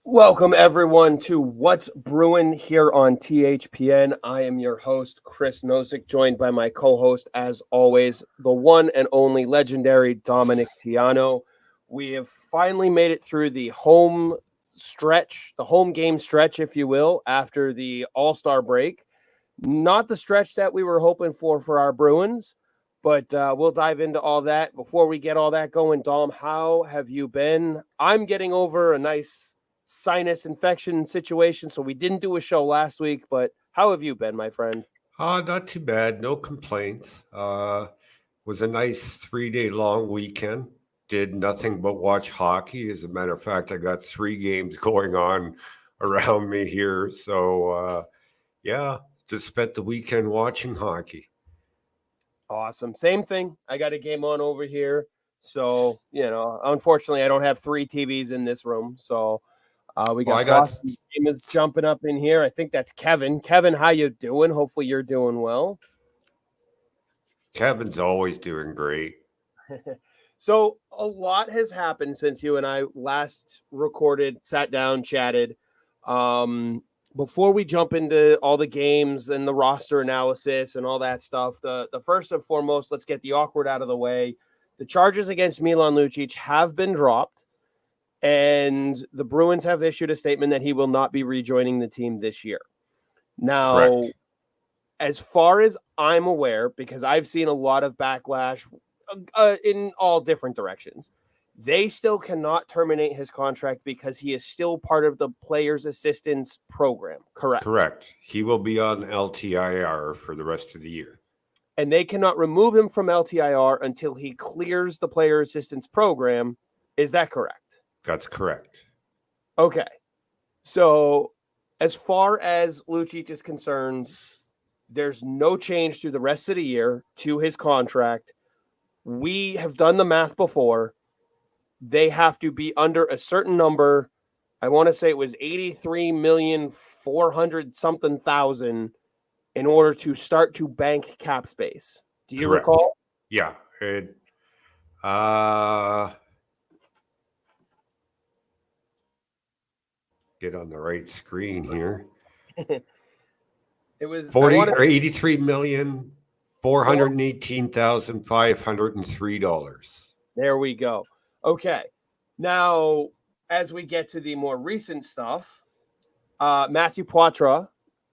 Welcome, everyone, to What's Bruin here on THPN. I am your host, Chris Nosek, joined by my co-host, as always, the one and only legendary Dominic Tiano. We have finally made it through the home stretch, the home game stretch, if you will, after the All-Star break. Not the stretch that we were hoping for our Bruins, but we'll dive into all that. Before we get all that going, Dom, how have you been? I'm getting over a nice sinus infection situation, so we didn't do a show last week, but how have you been, my friend? Not too bad. No complaints. Was a nice 3 day long weekend. Did nothing but watch hockey. As a matter of fact, I got 3 games going on around me here. So, yeah, just spent the weekend watching hockey. Awesome. Same thing. I got a game on over here. So, unfortunately, I don't have three TVs in this room. So we Well, got I got Boston gamers jumping up in here. I think that's Kevin. Kevin, how you doing? Hopefully you're doing well. Kevin's always doing great. So a lot has happened since you and I last recorded, sat down, chatted. Before we jump into all the games and the roster analysis and all that stuff, the first and foremost, let's get the awkward out of the way. The charges against Milan Lucic have been dropped, and the Bruins have issued a statement that he will not be rejoining the team this year. Now, Correct. as far as I'm aware, because I've seen a lot of backlash in all different directions, they still cannot terminate his contract because he is still part of the players' assistance program. Correct. Correct. He will be on LTIR for the rest of the year. And they cannot remove him from LTIR until he clears the player assistance program. Is that correct? That's correct. Okay. So, as far as Lucic is concerned, there's no change through the rest of the year to his contract. We have done the math before. They have to be under a certain number. I want to say it was 83,400,000 something thousand in order to start to bank cap space. Do you Correct. recall? Yeah. Uh, get on the right screen here. It was, I 40 want or to 83,418,503. There we go. Okay. Now, as we get to the more recent stuff, Matthew Poitras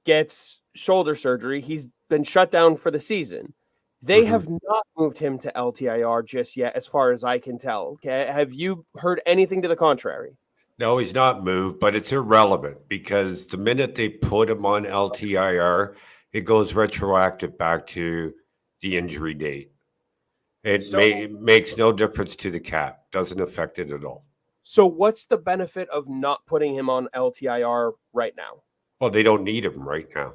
gets shoulder surgery. He's been shut down for the season. They Mm-hmm. have not moved him to LTIR just yet, as far as I can tell. Okay. Have you heard anything to the contrary? No, he's not moved, but it's irrelevant because the minute they put him on LTIR, it goes retroactive back to the injury date. So, It makes no difference to the cap. Doesn't affect it at all. so what's the benefit of not putting him on LTIR right now? Well, they don't need him right now.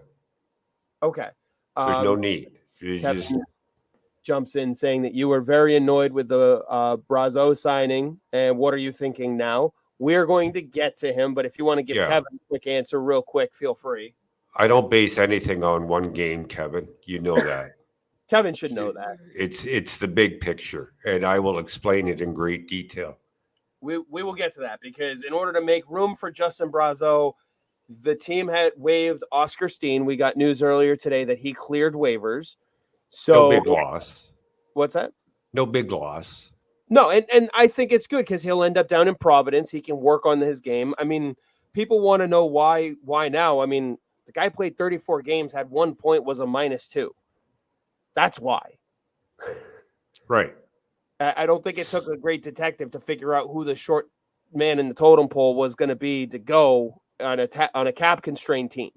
Okay. There's no need. You just Kevin jumps in saying that you were very annoyed with the Brazeau signing. And what are you thinking now? We're going to get to him, but if you want to give yeah. Kevin a quick answer real quick, feel free. I don't base anything on one game, Kevin. You know that. Kevin should know that. It's the big picture, and I will explain it in great detail. We will get to that because in order to make room for Justin Brazeau, the team had waived Oscar Steen. We got news earlier today that he cleared waivers. No So big loss. what's that? No big loss. No, and I think it's good because he'll end up down in Providence. He can work on his game. I mean, people want to know why now. I mean, the guy played 34 games, had 1 point, was a -2. That's why. Right. I don't think it took a great detective to figure out who the short man in the totem pole was going to be to go on a cap constrained team.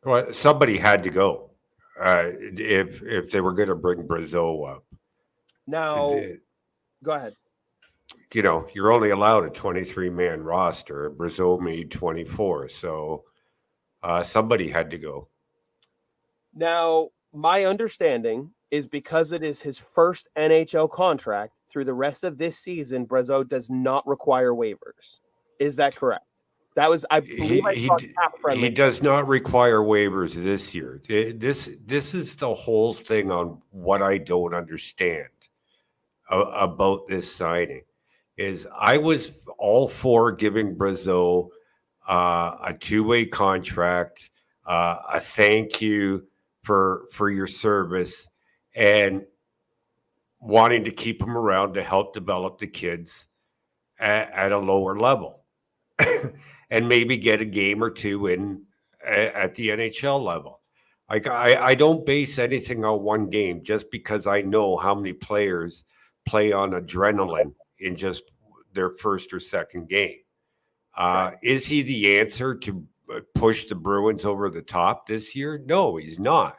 Well, somebody had to go if they were going to bring Brazil up. Now, go ahead. You know, you're only allowed a 23-man roster. Brazil made 24, so somebody had to go. Now, my understanding is because it is his first NHL contract through the rest of this season, Brazeau does not require waivers. Is that correct? That was, I believe, I saw cap friendly. He does not require waivers this year. This is the whole thing on what I don't understand about this signing. is I was all for giving Brazil a two-way contract, a thank you for your service, and wanting to keep him around to help develop the kids at a lower level, and maybe get a game or two in at the NHL level. Like I don't base anything on one game just because I know how many players play on adrenaline in just their first or second game. Right. Is he the answer to push the Bruins over the top this year? No, he's not.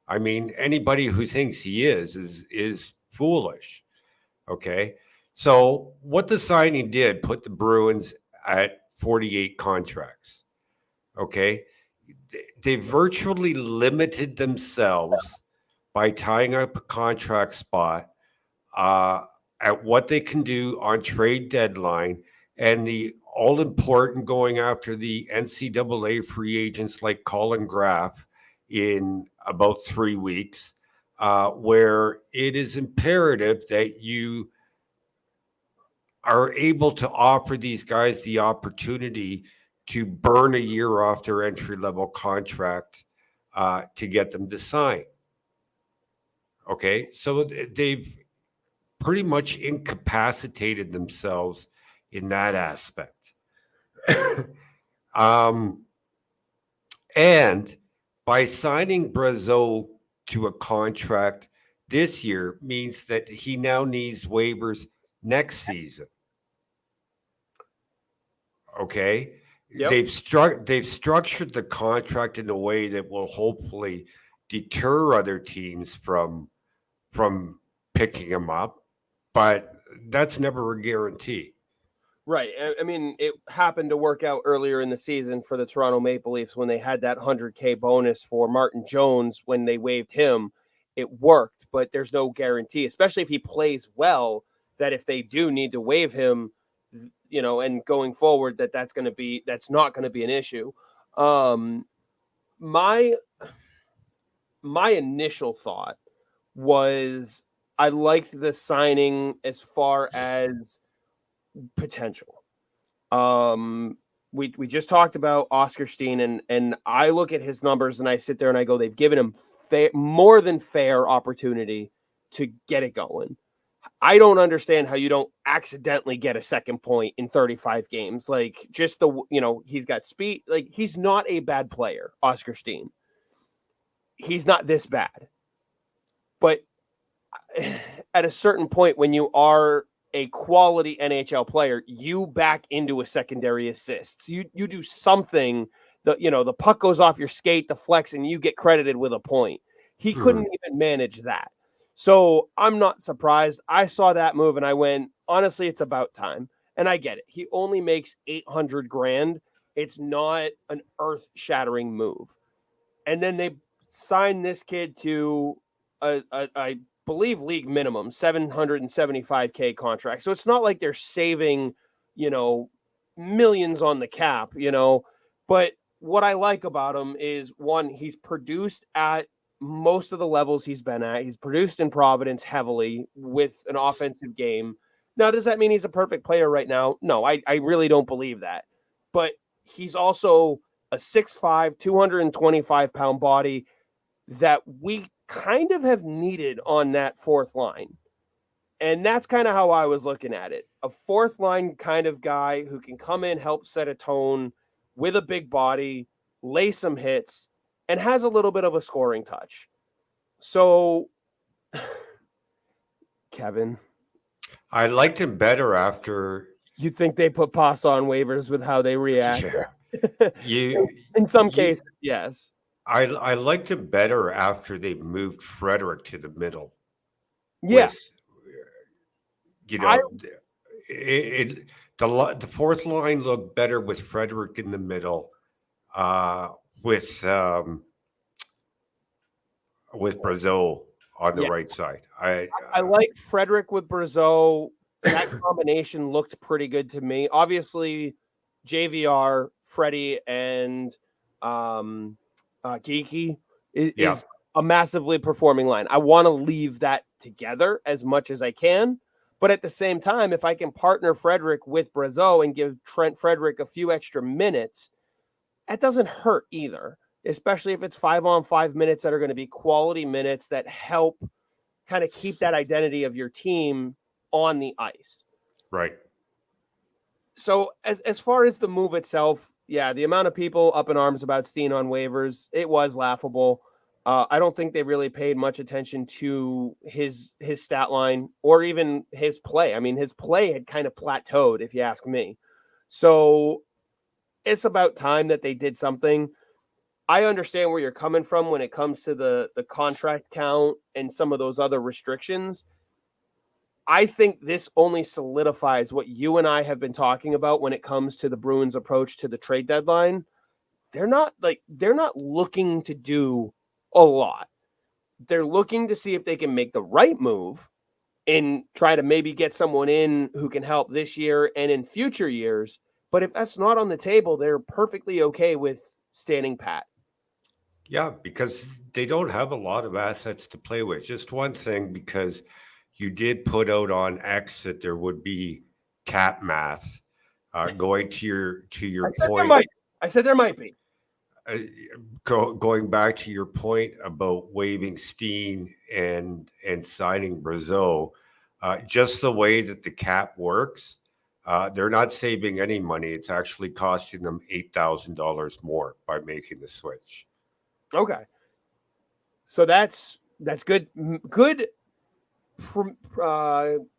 I mean, anybody who thinks he is foolish. Okay, so what the signing did put the Bruins at 48 contracts. Okay, they virtually limited themselves by tying up a contract spot uh, at what they can do on trade deadline, and the all important going after the NCAA free agents like Colin Graff in about 3 weeks, where it is imperative that you are able to offer these guys the opportunity to burn a year off their entry level contract to get them to sign. Okay, so they've pretty much incapacitated themselves in that aspect. um, and by signing Brazeau to a contract this year means that he now needs waivers next season. Okay, Yep. they've structured the contract in a way that will hopefully deter other teams from picking him up, but that's never a guarantee. Right. I mean, it happened to work out earlier in the season for the Toronto Maple Leafs when they had that 100K bonus for Martin Jones when they waived him. It worked, but there's no guarantee, especially if he plays well, that if they do need to waive him, and going forward, that's not going to be an issue. Um, my my initial thought was I liked the signing as far as potential. We just talked about Oscar Steen, and I look at his numbers and I sit there and I go, they've given him more than fair opportunity to get it going. I don't understand how you don't accidentally get a second point in 35 games. Like, just he's got speed. Like, he's not a bad player, Oscar Steen. He's not this bad. But at a certain point, when you are a quality NHL player, you back into a secondary assist. You do something that, the puck goes off your skate, the flex, and you get credited with a point. He couldn't even manage that. So I'm not surprised. I saw that move and I went, honestly, it's about time. And I get it. He only makes $800,000. It's not an earth-shattering move. And then they signed this kid to I believe league minimum $775K contract. So it's not like they're saving, millions on the cap, But what I like about him is, one, he's produced at most of the levels he's been at. He's produced in Providence heavily with an offensive game. Now, does that mean he's a perfect player right now? No, I really don't believe that. But he's also a 6'5", 225-pound body that we kind of have needed on that fourth line. And that's kind of how I was looking at it. A fourth line kind of guy who can come in, help set a tone with a big body, lay some hits, and has a little bit of a scoring touch. So, Kevin, I liked him better after. You think they put Pasa on waivers with how they react? Yeah. In some cases, yes. I liked him better after they moved Frederick to the middle. Yeah. The fourth line looked better with Frederick in the middle, with Brazeau on the right side. I like Frederick with Brazeau. That combination looked pretty good to me. Obviously, JVR, Freddie, and Geeky is a massively performing line. I want to leave that together as much as I can, But at the same time, if I can partner Frederick with Brazeau and give Trent Frederick a few extra minutes, that doesn't hurt either, especially if it's 5-on-5 minutes that are going to be quality minutes that help kind of keep that identity of your team on the ice. Right. So as far as the move itself, yeah, the amount of people up in arms about Steen on waivers, it was laughable. I don't think they really paid much attention to his stat line or even his play. I mean, his play had kind of plateaued, if you ask me. So it's about time that they did something. I understand where you're coming from when it comes to the contract count and some of those other restrictions. I think this only solidifies what you and I have been talking about when it comes to the Bruins' approach to the trade deadline. They're not looking to do a lot. They're looking to see if they can make the right move and try to maybe get someone in who can help this year and in future years. But if that's not on the table, they're perfectly okay with standing pat. Yeah, because they don't have a lot of assets to play with. Just one thing, because you did put out on X that there would be cap math. Going to your point, I said there might be. Going back to your point about waiving Steen and signing Brazeau, just the way that the cap works, they're not saving any money. It's actually costing them $8,000 more by making the switch. Okay, so that's good. Good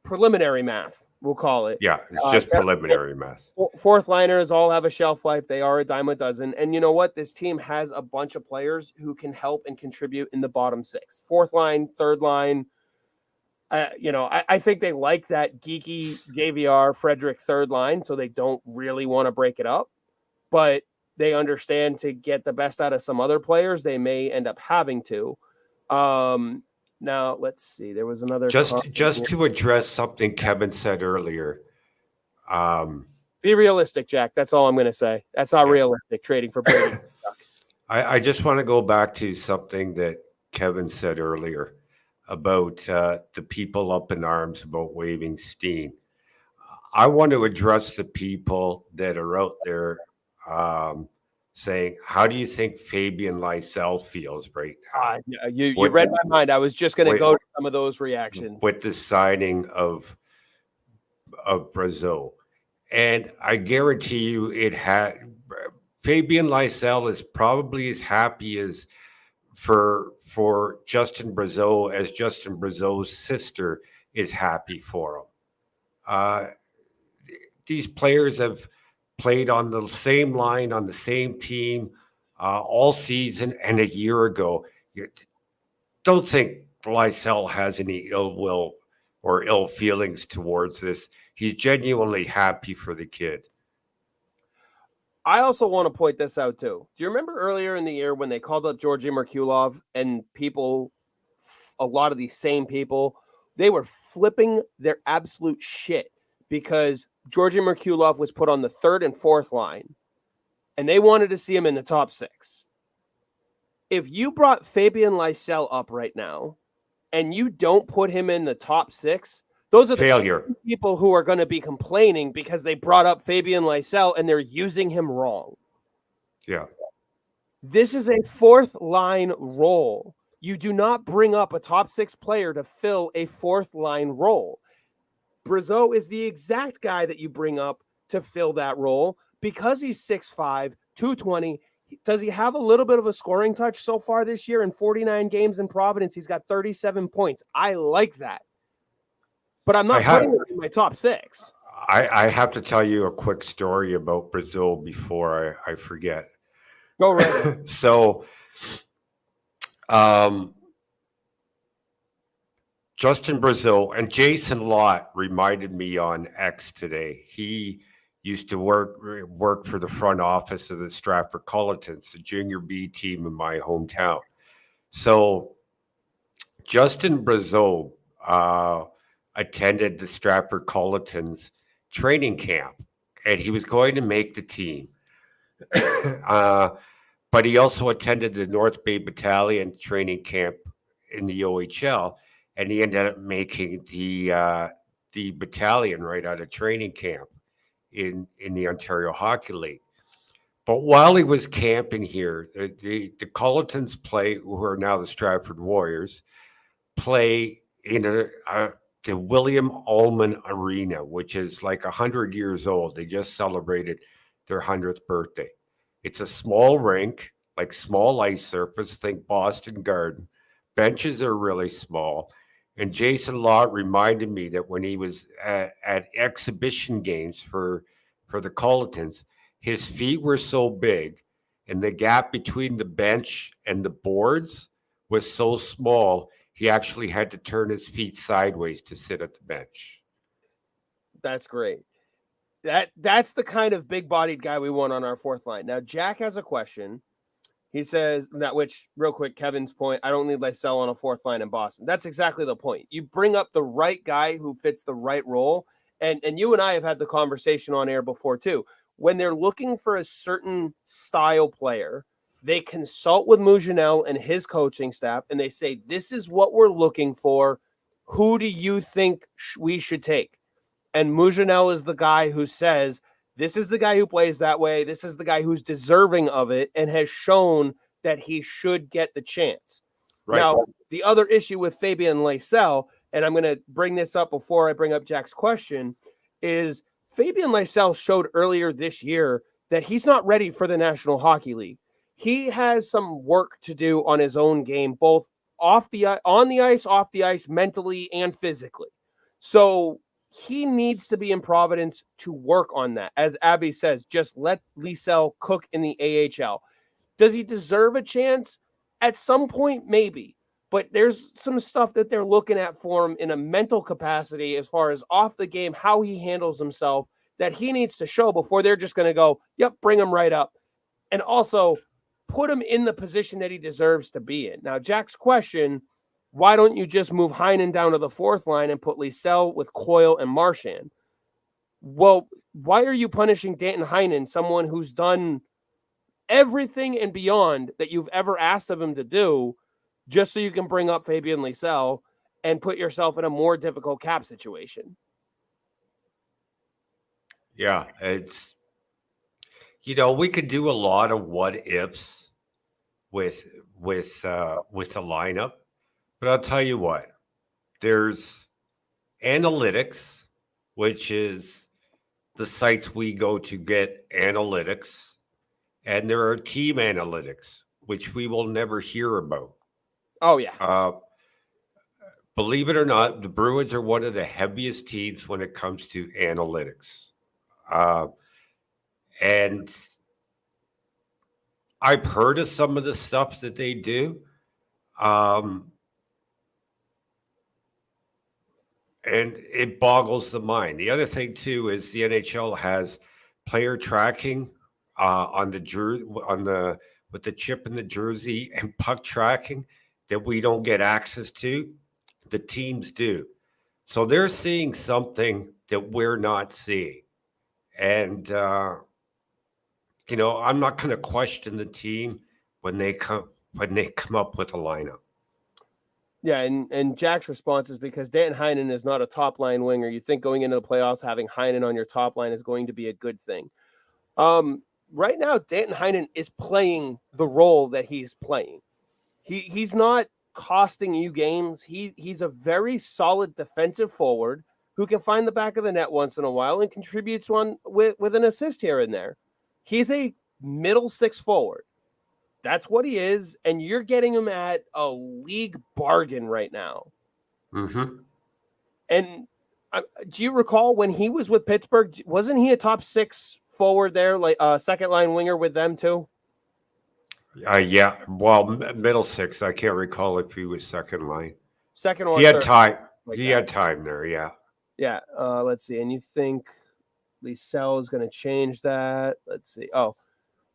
preliminary math, we'll call it. Yeah, it's just preliminary math. Fourth liners all have a shelf life. They are a dime a dozen. And you know what? This team has a bunch of players who can help and contribute in the bottom six. Fourth line, third line. I think they like that geeky JVR Frederick third line, so they don't really want to break it up. But they understand to get the best out of some other players, they may end up having to. Now, let's see. There was another just to address something Kevin said earlier. Be realistic, Jack. That's all I'm going to say. That's not realistic trading for Brady. I just want to go back to something that Kevin said earlier about the people up in arms about waiving Steen. I want to address the people that are out there saying, how do you think Fabian Lysell feels right now? You read my mind. I was just going to go to some of those reactions. With the signing of Brazeau. And I guarantee you Fabian Lysell is probably as happy as for Justin Brazeau as Justin Brazeau's sister is happy for him. These players have played on the same line, on the same team all season and a year ago. You don't think Lysell has any ill will or ill feelings towards this. He's genuinely happy for the kid. I also want to point this out too. Do you remember earlier in the year when they called up Georgi Merkulov and a lot of these same people, they were flipping their absolute shit because Georgi Merkulov was put on the third and fourth line and they wanted to see him in the top six. If you brought Fabian Lysell up right now and you don't put him in the top six, those are the people who are going to be complaining because they brought up Fabian Lysell and they're using him wrong. Yeah. This is a fourth line role. You do not bring up a top six player to fill a fourth line role. Brazeau is the exact guy that you bring up to fill that role because he's 6'5", 220. Does he have a little bit of a scoring touch so far this year in 49 games in Providence? He's got 37 points. I like that. But I'm not putting him in my top six. I have to tell you a quick story about Brazeau before I forget. Go right. So, Justin Brazeau and Jason Lott reminded me on X today. He used to work for the front office of the Stratford Culletons, the junior B team in my hometown. So, Justin Brazeau attended the Stratford Culletons training camp, and he was going to make the team. But he also attended the North Bay Battalion training camp in the OHL, and he ended up making the the battalion right out of training camp in the Ontario Hockey League. But while he was camping here, the Culletons play, who are now the Stratford Warriors, play in the William Ullman Arena, which is like 100 years old. They just celebrated their 100th birthday. It's a small rink, like small ice surface, think Boston Garden. Benches are really small. And Jason Lott reminded me that when he was at exhibition games for the Culletons, his feet were so big and the gap between the bench and the boards was so small, he actually had to turn his feet sideways to sit at the bench. That's great. That's the kind of big-bodied guy we want on our fourth line. Now, Jack has a question. He says that, which, real quick, Kevin's point, I don't need Lysell on a fourth line in Boston. That's exactly the point. You bring up the right guy who fits the right role, and you and I have had the conversation on air before, too. When they're looking for a certain style player, they consult with Mougenel and his coaching staff, and they say, this is what we're looking for. Who do you think we should take? And Mougenel is the guy who says, this is the guy who plays that way. This is the guy who's deserving of it and has shown that he should get the chance. Right. Now, the other issue with Fabian Lysell, and I'm going to bring this up before I bring up Jack's question, is Fabian Lysell showed earlier this year that he's not ready for the National Hockey League. He has some work to do on his own game, both on the ice, off the ice, mentally and physically. So he needs to be in Providence to work on that. As Abby says, just let Lysell cook in the AHL. Does he deserve a chance? At some point, maybe. But there's some stuff that they're looking at for him in a mental capacity as far as off the game, how he handles himself, that he needs to show before they're just going to go, yep, bring him right up. And also put him in the position that he deserves to be in. Now, Jack's question, why don't you just move Heinen down to the fourth line and put Lysell with Coyle and Marchand? Well, why are you punishing Danton Heinen, someone who's done everything and beyond that you've ever asked of him to do, just so you can bring up Fabian Lysell and put yourself in a more difficult cap situation? Yeah, it's, we could do a lot of what ifs with the lineup. But I'll tell you what, there's analytics, which is the sites we go to get analytics, and there are team analytics, which we will never hear about. Oh, yeah. Believe it or not, the Bruins are one of the heaviest teams when it comes to analytics. And I've heard of some of the stuff that they do. And it boggles the mind. The other thing too is the NHL has player tracking on the with the chip in the jersey and puck tracking that we don't get access to. The teams do, so they're seeing something that we're not seeing. And I'm not going to question the team when they come up with a lineup. Yeah, and Jack's response is because Danton Heinen is not a top-line winger. You think going into the playoffs, having Heinen on your top line is going to be a good thing. Right now, Danton Heinen is playing the role that he's playing. He's not costing you games. He's a very solid defensive forward who can find the back of the net once in a while and contributes one with an assist here and there. He's a middle six forward. That's what he is, and you're getting him at a league bargain right now. Mm-hmm. And do you recall when he was with Pittsburgh, wasn't he a top six forward there, like a second-line winger with them too? Yeah. Well, middle six. I can't recall if he was second line. Second or he had third, time. Like he that. had time there. Yeah. Yeah. Let's see. And you think Lysell is going to change that? Let's see. Oh,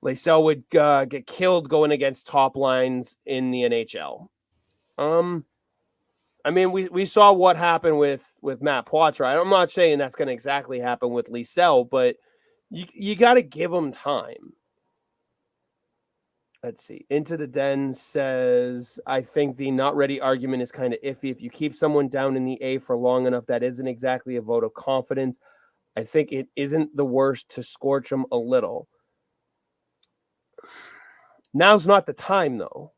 Lysell would get killed going against top lines in the NHL. I mean, we saw what happened with Matt Poitras. I'm not saying that's going to exactly happen with Lysell, but you got to give him time. Let's see. Into the Den says, I think the not ready argument is kind of iffy. If you keep someone down in the A for long enough, that isn't exactly a vote of confidence. I think it isn't the worst to scorch them a little. Now's not the time, though.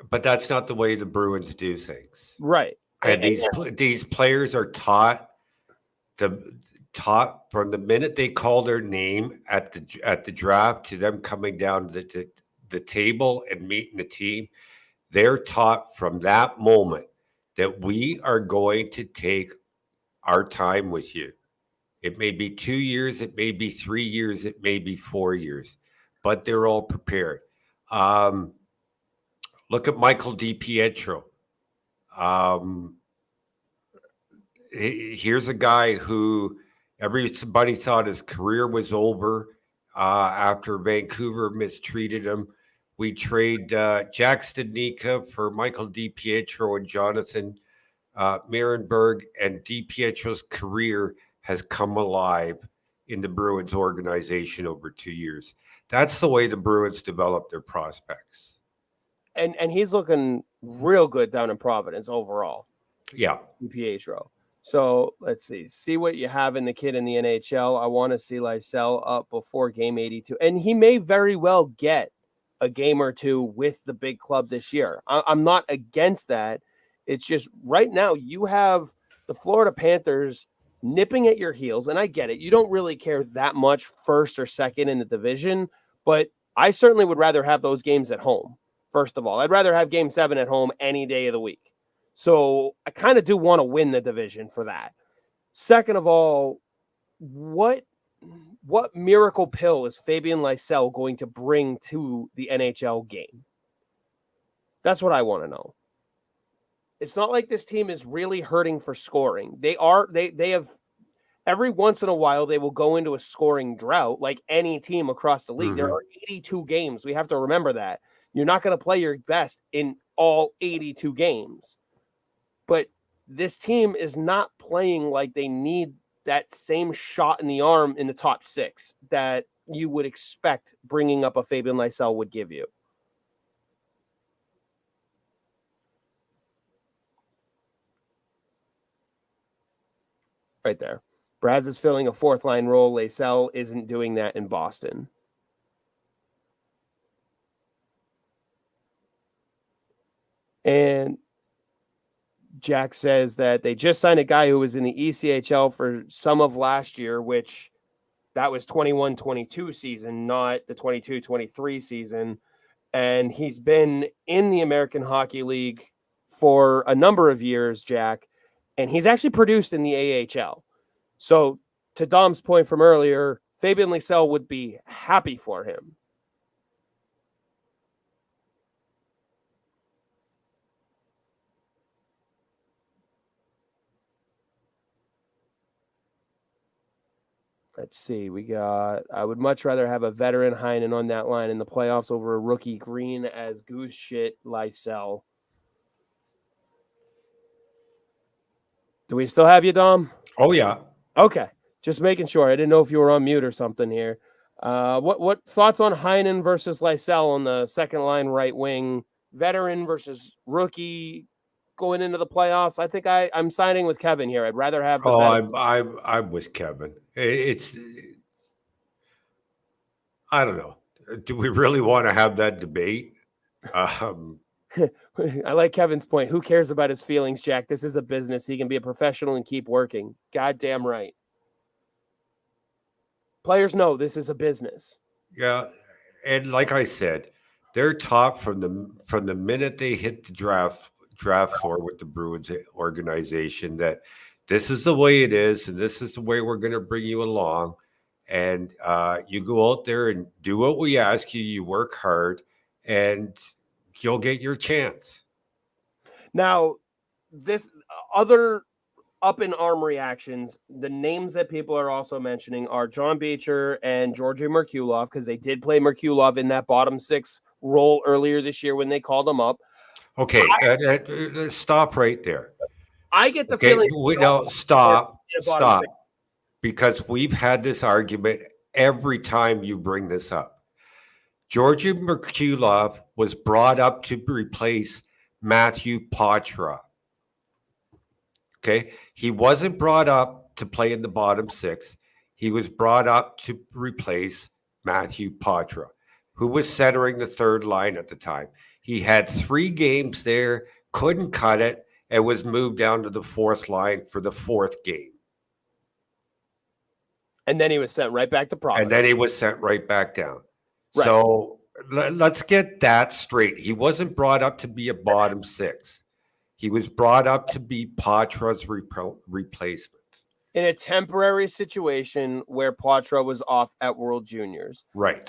But that's not the way the Bruins do things. Right. And these players are taught from the minute they call their name at the draft to them coming down the table and meeting the team. They're taught from that moment that we are going to take our time with you. It may be 2 years, it may be 3 years, it may be 4 years, but they're all prepared. Look at Michael DiPietro. Here's a guy who everybody thought his career was over after Vancouver mistreated him. We trade Jack Studnicka for Michael DiPietro and Jonathan Marenberg, and DiPietro's career has come alive in the Bruins organization over 2 years. That's the way the Bruins develop their prospects. And he's looking real good down in Providence overall. Yeah. DiPietro. So let's see what you have in the kid in the NHL. I want to see Lysell up before game 82. And he may very well get a game or two with the big club this year. I'm not against that. It's just right now you have the Florida Panthers nipping at your heels. And I get it. You don't really care that much first or second in the division. But I certainly would rather have those games at home. First of all, I'd rather have game 7 at home any day of the week. So I kind of do want to win the division for that. Second of all, what miracle pill is Fabian Lysell going to bring to the NHL game? That's what I want to know. It's not like this team is really hurting for scoring. They have every once in a while they will go into a scoring drought like any team across the league. Mm-hmm. There are 82 games. We have to remember that. You're not going to play your best in all 82 games. But this team is not playing like they need that same shot in the arm in the top 6 that you would expect bringing up a Fabian Lysell would give you. Right there. Braz is filling a 4th line role. Lysell isn't doing that in Boston. And Jack says that they just signed a guy who was in the ECHL for some of last year, which that was 21-22 season, not the 22-23 season. And he's been in the American Hockey League for a number of years, Jack, and he's actually produced in the AHL. So to Dom's point from earlier, Fabian Lysell would be happy for him. Let's see. I would much rather have a veteran Heinen on that line in the playoffs over a rookie green as goose shit Lysell. Do we still have you, Dom? Oh, yeah. Okay. Just making sure. I didn't know if you were on mute or something here. What thoughts on Heinen versus Lysell on the second line right wing? Veteran versus rookie going into the playoffs? I think I'm signing with Kevin here. I'd rather have the I'm with Kevin. It's I don't know. Do we really want to have that debate? I like Kevin's point. Who cares about his feelings, Jack? This is a business. He can be a professional and keep working. Goddamn right. Players know this is a business. Yeah, and like I said, they're taught from the minute they hit the draft floor with the Bruins organization that this is the way it is, and this is the way we're going to bring you along. And you go out there and do what we ask you. You work hard, and you'll get your chance. Now, this other up-in-arm reactions, the names that people are also mentioning are John Beecher and Georgi Merkulov, because they did play Merkulov in that bottom 6 role earlier this year when they called him up. Okay, stop right there. I get the feeling... Stop. Because we've had this argument every time you bring this up. Georgi Merkulov was brought up to replace Matthew Poitras. Okay. He wasn't brought up to play in the bottom six. He was brought up to replace Matthew Poitras, who was centering the third line at the time. He had 3 games there, couldn't cut it, and was moved down to the fourth line for the 4th game. And then he was sent right back to Providence. And then he was sent right back down. Right. So let's get that straight. He wasn't brought up to be a bottom six. He was brought up to be Poitras's replacement. In a temporary situation where Poitras was off at World Juniors. Right.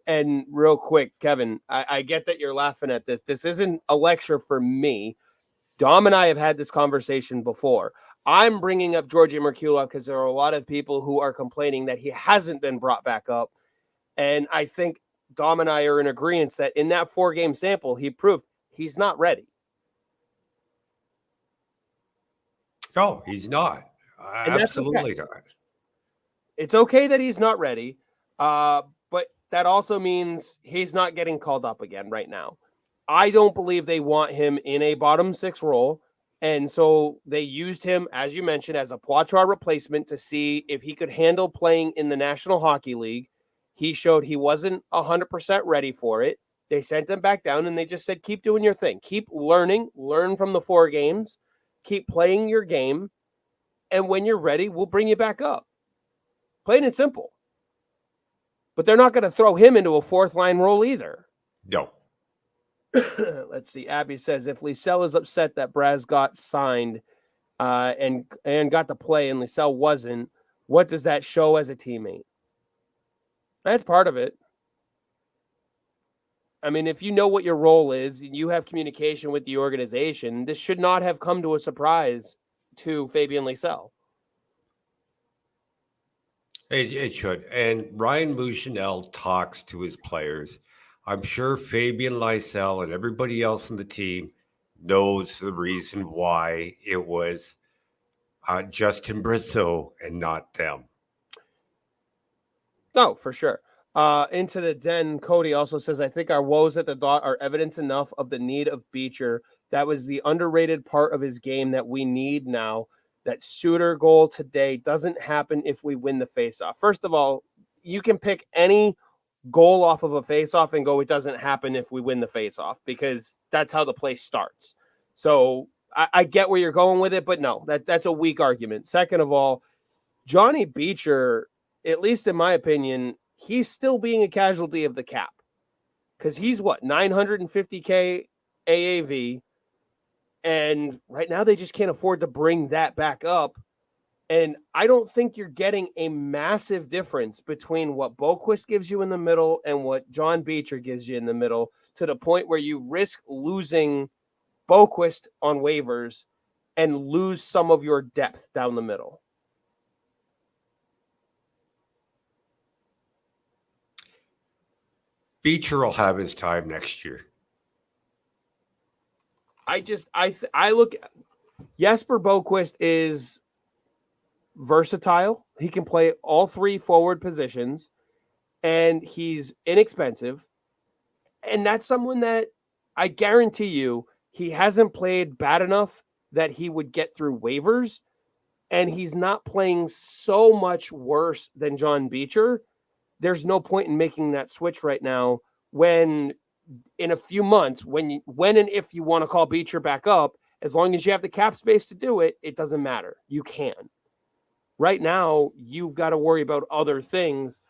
And real quick, Kevin, I get that you're laughing at this. This isn't a lecture for me. Dom and I have had this conversation before. I'm bringing up Georgi Merkulov because there are a lot of people who are complaining that he hasn't been brought back up. And I think Dom and I are in agreement that in that 4-game sample, he proved he's not ready. No, he's not. Absolutely not. It's okay that he's not ready, but that also means he's not getting called up again right now. I don't believe they want him in a bottom 6 role, and so they used him, as you mentioned, as a Poitras replacement to see if he could handle playing in the National Hockey League. He showed he wasn't 100% ready for it. They sent him back down, and they just said, keep doing your thing. Keep learn from the 4 games. Keep playing your game. And when you're ready, we'll bring you back up. Plain and simple. But they're not going to throw him into a 4th-line role either. No. Let's see. Abby says, if Lysell is upset that Braz got signed and got to play and Lysell wasn't, what does that show as a teammate? That's part of it. I mean, if you know what your role is, and you have communication with the organization, this should not have come to a surprise to Fabian Lysell. It should. And Ryan Mouchinel talks to his players. I'm sure Fabian Lysell and everybody else on the team knows the reason why it was Justin Brazeau and not them. No, for sure. Into the Den, Cody also says, I think our woes at the dot are evidence enough of the need of Beecher. That was the underrated part of his game that we need now. That Suter goal today doesn't happen if we win the faceoff. First of all, you can pick any goal off of a faceoff and go, it doesn't happen if we win the faceoff, because that's how the play starts. So I get where you're going with it, but no, that's a weak argument. Second of all, Johnny Beecher, at least in my opinion, he's still being a casualty of the cap, because he's what, 950K AAV. And right now they just can't afford to bring that back up. And I don't think you're getting a massive difference between what Boquist gives you in the middle and what John Beecher gives you in the middle, to the point where you risk losing Boquist on waivers and lose some of your depth down the middle. Beecher will have his time next year. I look, Jesper Boquist is versatile. He can play all 3 forward positions, and he's inexpensive. And that's someone that I guarantee you he hasn't played bad enough that he would get through waivers, and he's not playing so much worse than John Beecher. There's no point in making that switch right now, when in a few months, when and if you want to call Beecher back up, as long as you have the cap space to do it, it doesn't matter. You can. Right now, you've got to worry about other things.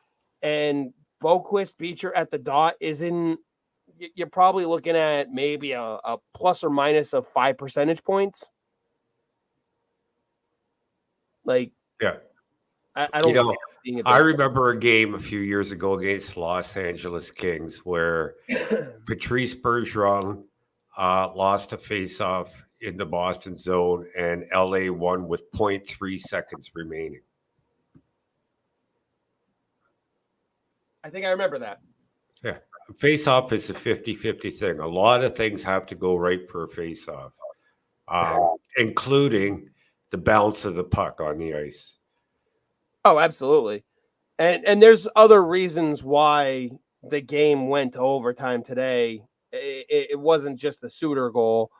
And Boquist, Beecher at the dot you're probably looking at maybe a plus or minus of 5 percentage points. Like, yeah, I don't see it being a big I remember a game a few years ago against Los Angeles Kings where Patrice Bergeron lost a faceoff in the Boston zone, and LA won with 0.3 seconds remaining. I think I remember that. Yeah. Face-off is a 50-50 thing. A lot of things have to go right for a face-off, including the bounce of the puck on the ice. Oh, absolutely. And there's other reasons why the game went to overtime today. It wasn't just the Suter goal.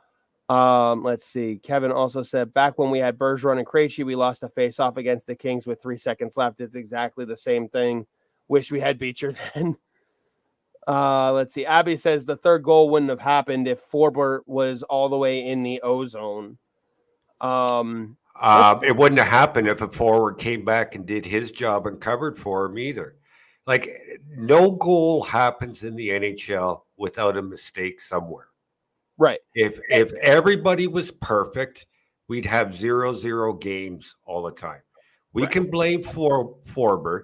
Let's see. Kevin also said, back when we had Bergeron and Krejci, we lost a face-off against the Kings with 3 seconds left. It's exactly the same thing. Wish we had Beecher then. Let's see. Abby says the third goal wouldn't have happened if Forbort was all the way in the O zone. It wouldn't have happened if a forward came back and did his job and covered for him either. Like, no goal happens in the NHL without a mistake somewhere. Right. If everybody was perfect, we'd have 0-0 games all the time. We can blame Forbort,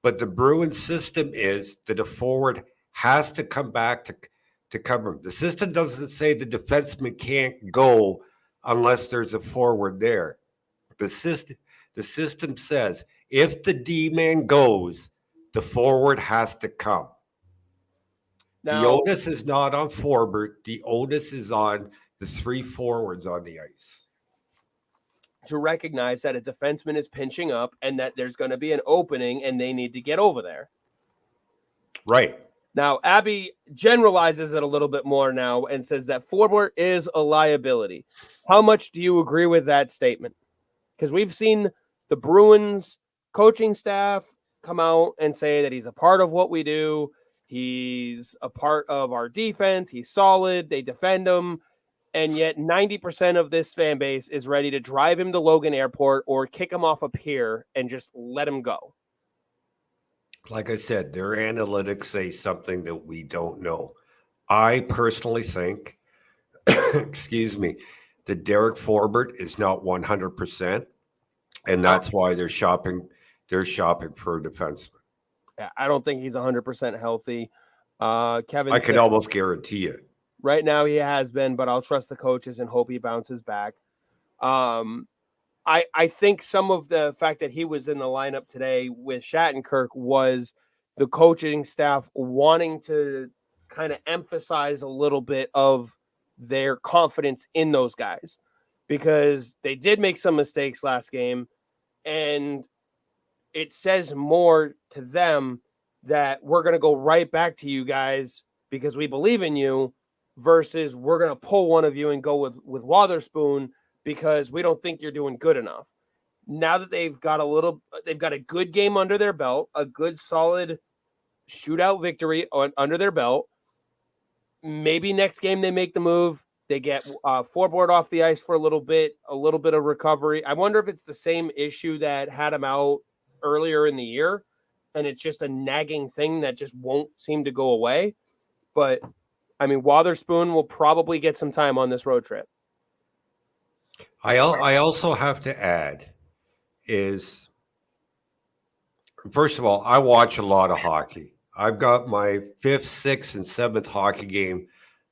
but the Bruin system is that a forward has to come back to cover him. The system doesn't say the defenseman can't go unless there's a forward there. The system says if the D-man goes, the forward has to come. Now, the onus is not on Forbort. The onus is on the 3 forwards on the ice. To recognize that a defenseman is pinching up and that there's going to be an opening and they need to get over there. Right. Now, Abby generalizes it a little bit more now and says that Forbort is a liability. How much do you agree with that statement? Because we've seen the Bruins coaching staff come out and say that he's a part of what we do. He's a part of our defense. He's solid. They defend him. And yet 90% of this fan base is ready to drive him to Logan Airport or kick him off a pier and just let him go. Like I said, their analytics say something that we don't know. I personally think, excuse me, that Derek Forbort is not 100%, and that's why they're shopping for a defenseman. Yeah, I don't think he's 100% healthy. Kevin, I can almost guarantee it. Right now he has been, but I'll trust the coaches and hope he bounces back. I think some of the fact that he was in the lineup today with Shattenkirk was the coaching staff wanting to kind of emphasize a little bit of their confidence in those guys, because they did make some mistakes last game, and it says more to them that we're going to go right back to you guys because we believe in you, versus we're going to pull one of you and go with Wotherspoon because we don't think you're doing good enough. Now that they've got a good game under their belt, a good solid shootout victory under their belt, maybe next game they make the move. They get Forbort off the ice for a little bit of recovery. I wonder if it's the same issue that had him out earlier in the year, and it's just a nagging thing that just won't seem to go away. But I mean, Wotherspoon will probably get some time on this road trip. I also have to add is, first of all, I watch a lot of hockey. I've got my 5th, 6th, and 7th hockey game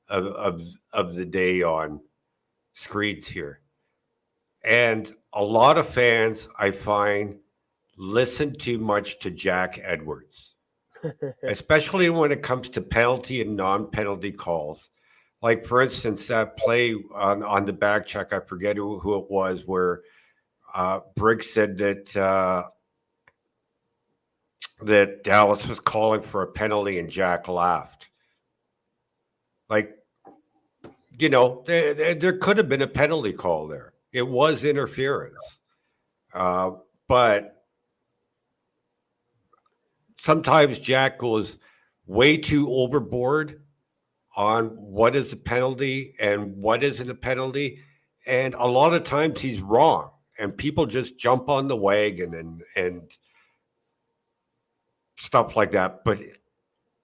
of the day on screens here. And a lot of fans, I find, listen too much to Jack Edwards, especially when it comes to penalty and non-penalty calls. Like, for instance, that play on the back check, I forget who it was, where Briggs said that Dallas was calling for a penalty and Jack laughed. Like, there could have been a penalty call there. It was interference. But sometimes Jack goes way too overboard on what is a penalty and what isn't a penalty. And a lot of times he's wrong. And people just jump on the wagon and stuff like that. But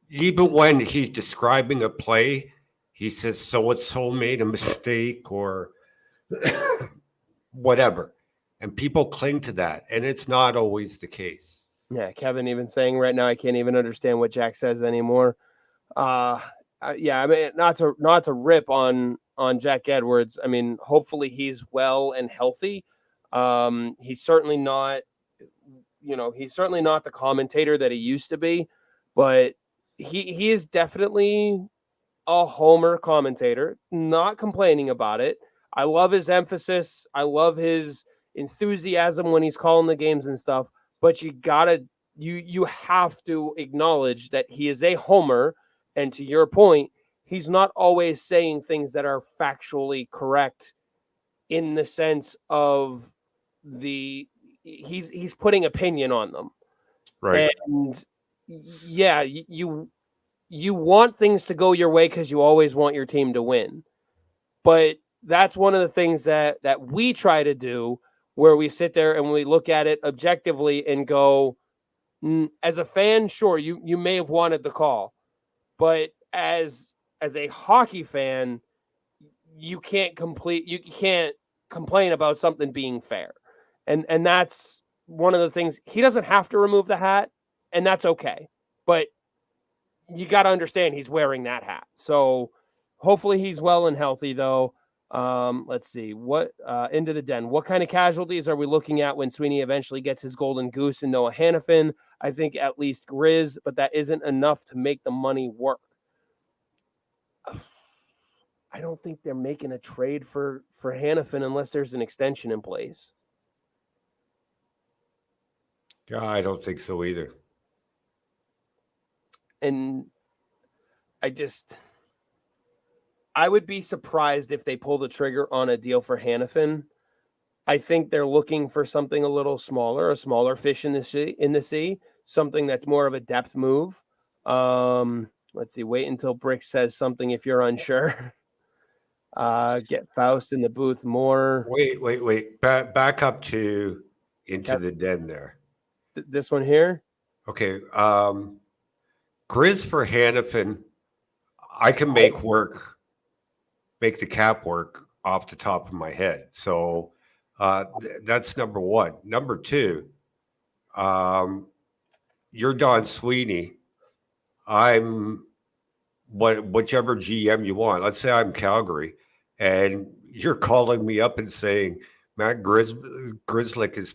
even when he's describing a play, he says so-and-so made a mistake or whatever. And people cling to that. And it's not always the case. Yeah, Kevin even saying right now, I can't even understand what Jack says anymore. Yeah, I mean, not to rip on Jack Edwards. I mean, hopefully he's well and healthy. He's certainly not, he's certainly not the commentator that he used to be, but he is definitely a homer commentator, not complaining about it. I love his emphasis. I love his enthusiasm when he's calling the games and stuff, but you gotta you have to acknowledge that he is a homer, and to your point, he's not always saying things that are factually correct in the sense of he's putting opinion on them. Right. And yeah, you want things to go your way because you always want your team to win. But that's one of the things that we try to do, where we sit there and we look at it objectively and go, as a fan, sure, you may have wanted the call, but as a hockey fan, you can't complain about something being fair. And that's one of the things. He doesn't have to remove the hat, and that's okay. But you got to understand he's wearing that hat. So hopefully he's well and healthy, though. Let's see what into the den. What kind of casualties are we looking at when Sweeney eventually gets his golden goose and Noah Hannafin? I think at least Grizz, but that isn't enough to make the money work. I don't think they're making a trade for Hannafin unless there's an extension in place. Yeah, I don't think so either. And I would be surprised if they pull the trigger on a deal for Hannafin. I think they're looking for something a little smaller, a smaller fish in the sea, something that's more of a depth move. Let's see. Wait until Brick says something if you're unsure. Get Faust in the booth more. Wait. Back up to into the den there. This one here. Okay. Grizz for Hannafin, I can make the cap work off the top of my head. So that's number one. Number two, you're Don Sweeney. I'm whichever GM you want. Let's say I'm Calgary, and you're calling me up and saying Matt Grizzlick is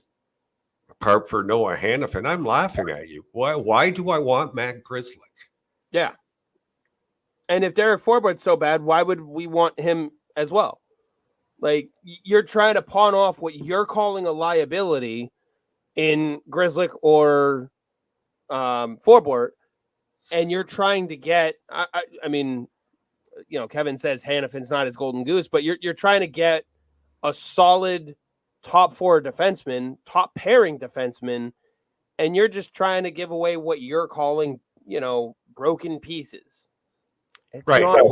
part for Noah Hannafin. I'm laughing at you. Why do I want Matt Grizzlick? Yeah. And if Derek Forbort's so bad, why would we want him as well? Like, you're trying to pawn off what you're calling a liability in Grizzlick or Forbort, and you're trying to get. I mean, Kevin says Hannafin's not his golden goose, but you're trying to get a solid top four defenseman, top pairing defenseman, and you're just trying to give away what you're calling, broken pieces. It's right. Not-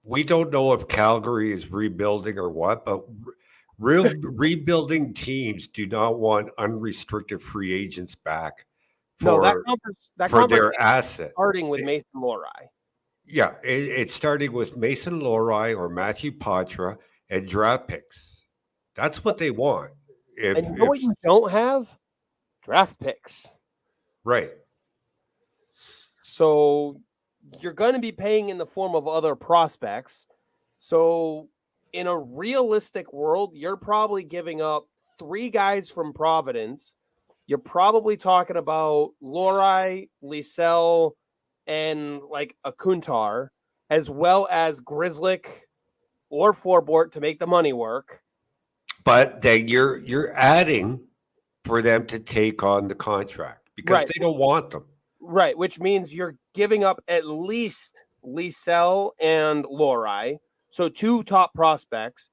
we don't know if Calgary is rebuilding or what, but rebuilding teams do not want unrestricted free agents back for their asset. Starting with Mason Lohrei. Yeah, it's starting with Mason Lohrei or Matthew Poitras and draft picks. That's what they want. What you don't have? Draft picks. Right. So you're going to be paying in the form of other prospects. So in a realistic world, you're probably giving up 3 guys from Providence. You're probably talking about Lohrei, Liesel, and like a Kuntar, as well as Grizzlick or Forbort to make the money work. But then you're adding for them to take on the contract because they don't want them. Right, which means you're giving up at least Liesel and Lohrei, so 2 top prospects.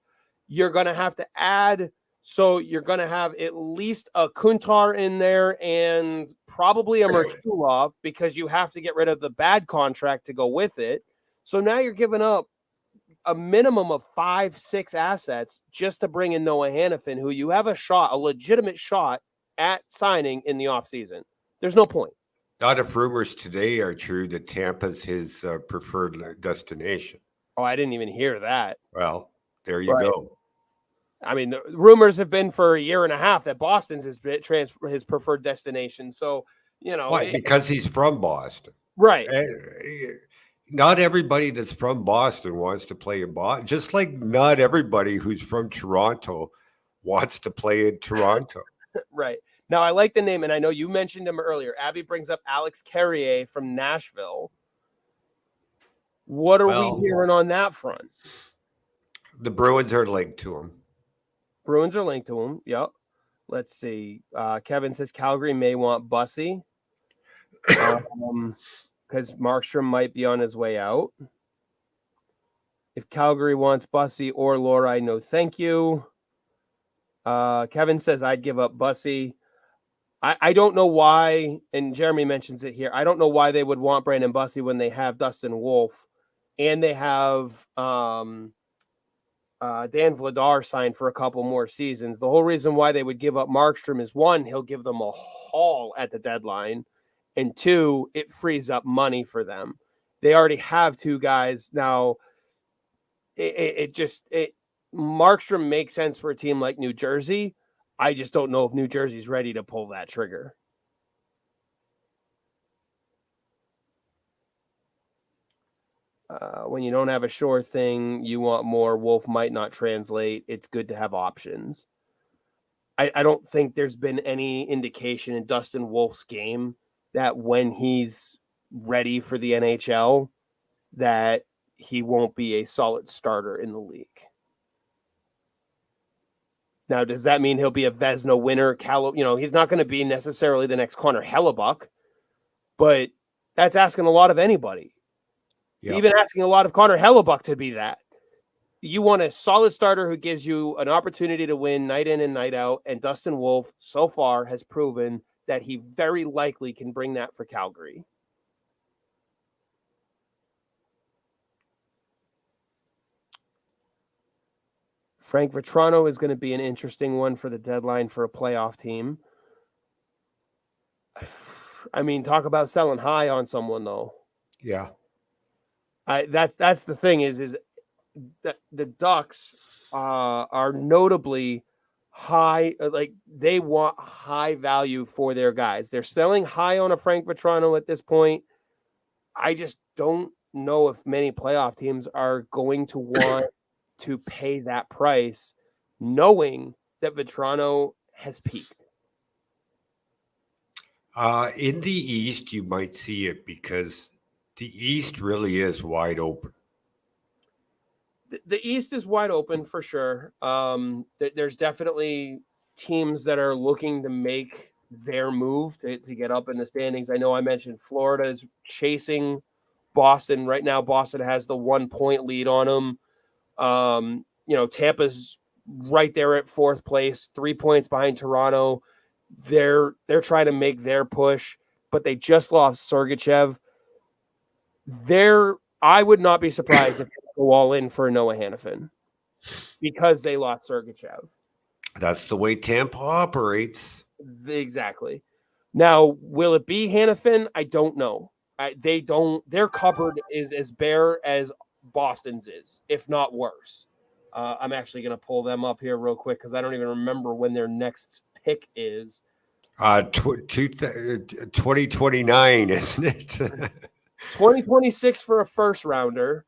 You're going to have to add, so you're going to have at least a Kuntar in there and probably a Merkulov because you have to get rid of the bad contract to go with it. So now you're giving up a minimum of 5-6 assets just to bring in Noah Hannafin, who you have a legitimate shot at signing in the offseason. There's no point. Not if rumors today are true that Tampa's his preferred destination. Oh, I didn't even hear that. Well, there you go. I mean, the rumors have been for a year and a half that Boston's his preferred destination. So, Why? Because he's from Boston. Right. Not everybody that's from Boston wants to play in Boston. Just like not everybody who's from Toronto wants to play in Toronto. Right. Now, I like the name, and I know you mentioned him earlier. Abby brings up Alex Carrier from Nashville. What are we hearing on that front? The Bruins are linked to him. Bruins are linked to him. Yep. Let's see. Kevin says Calgary may want Bussy. because Markstrom might be on his way out. If Calgary wants Bussy or Lori, no thank you. Kevin says I'd give up Bussy. I don't know why, and Jeremy mentions it here. I don't know why they would want Brandon Bussy when they have Dustin Wolf and they have Dan Vladar signed for a couple more seasons. The whole reason why they would give up Markstrom is, one, he'll give them a haul at the deadline, and two, it frees up money for them. They already have two guys now. Markstrom makes sense for a team like New Jersey. I just don't know if New Jersey's ready to pull that trigger. When you don't have a sure thing, you want more. Wolf might not translate. It's good to have options. I don't think there's been any indication in Dustin Wolf's game that when he's ready for the NHL, that he won't be a solid starter in the league. Now, does that mean he'll be a Vezina winner? He's not going to be necessarily the next Connor Hellebuck, but that's asking a lot of anybody. Yep. Even asking a lot of Connor Hellebuck to be that. You want a solid starter who gives you an opportunity to win night in and night out, and Dustin Wolf so far has proven that he very likely can bring that for Calgary. Frank Vetrano is going to be an interesting one for the deadline for a playoff team. I mean, talk about selling high on someone, though. Yeah. That's the thing is the Ducks are notably high. Like, they want high value for their guys. They're selling high on a Frank Vetrano at this point. I just don't know if many playoff teams are going to want to pay that price, knowing that Vetrano has peaked. In the East, you might see it because the East really is wide open. The East is wide open for sure. There's definitely teams that are looking to make their move to get up in the standings. I know I mentioned Florida is chasing Boston. Right now, Boston has the 1 point lead on them. Tampa's right there at fourth place, 3 points behind Toronto. They're trying to make their push, but they just lost Sergachev. I would not be surprised if they go all in for Noah Hanifin because they lost Sergachev. That's the way Tampa operates. Exactly. Now, will it be Hanifin? I don't know. Their cupboard is as bare as Boston's is, if not worse. I'm actually going to pull them up here real quick because I don't even remember when their next pick is. 2029, isn't it? 2026 for a first rounder.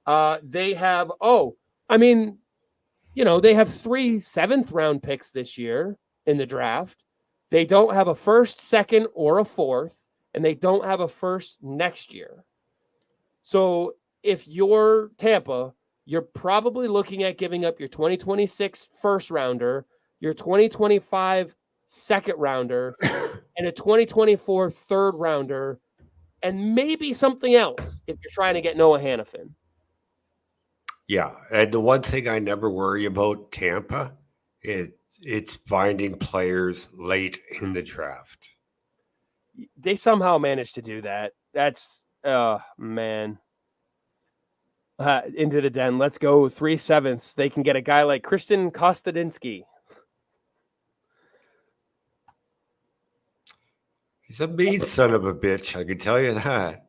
They have, they have 3 7th round picks this year in the draft. They don't have a first, second, or a fourth, and they don't have a first next year. So if you're Tampa, you're probably looking at giving up your 2026 first rounder, your 2025 second rounder, and a 2024 third rounder, and maybe something else if you're trying to get Noah Hanifin. Yeah, and the one thing I never worry about Tampa is it's finding players late in the draft. They somehow managed to do that. That's, man. Into the den. Let's go 3 7ths. They can get a guy like Christian Kostadinsky. He's a mean son of a bitch, I can tell you that.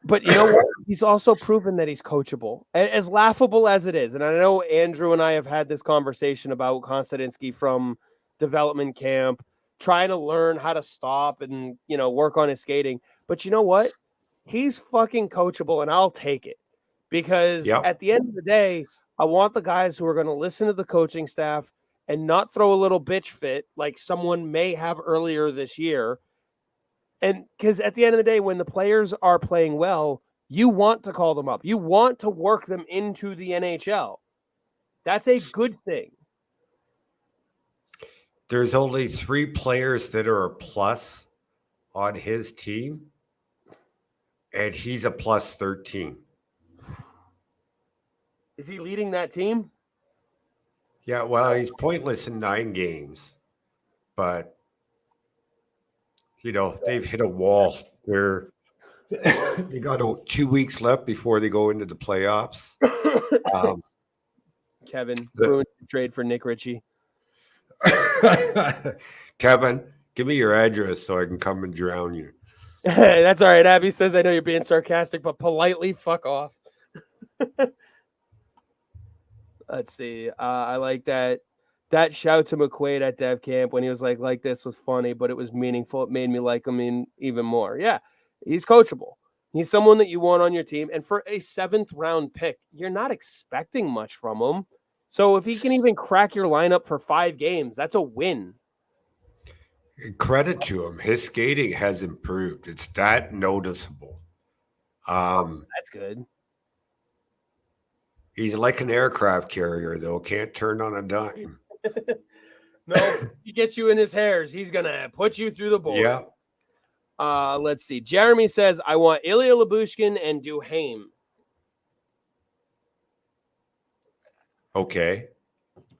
But you know what? He's also proven that he's coachable, as laughable as it is. And I know Andrew and I have had this conversation about Kostadinsky from development camp, trying to learn how to stop and, work on his skating. But you know what? He's fucking coachable, and I'll take it. Because at the end of the day, I want the guys who are going to listen to the coaching staff and not throw a little bitch fit like someone may have earlier this year. And because at the end of the day, when the players are playing well, you want to call them up. You want to work them into the NHL. That's a good thing. There's only 3 players that are a plus on his team, and he's a plus 13. Is he leading that team? Yeah, well, he's pointless in 9 games, but they've hit a wall. They got 2 weeks left before they go into the playoffs. Um, Kevin, the, Bruin trade for Nick Ritchie. Kevin, give me your address so I can come and drown you. That's all right. Abby says, I know you're being sarcastic, but politely fuck off. Let's see. I like that shout to McQuaid at Dev Camp when he was like this was funny, but it was meaningful. It made me like him even more. Yeah, he's coachable. He's someone that you want on your team. And for a 7th round pick, you're not expecting much from him. So if he can even crack your lineup for 5 games, that's a win. Credit to him. His skating has improved. It's that noticeable. That's good. He's like an aircraft carrier, though. Can't turn on a dime. No, he gets you in his hairs. He's going to put you through the board. Yeah. Let's see. Jeremy says, I want Ilya Lyubushkin and Duhaime. Okay.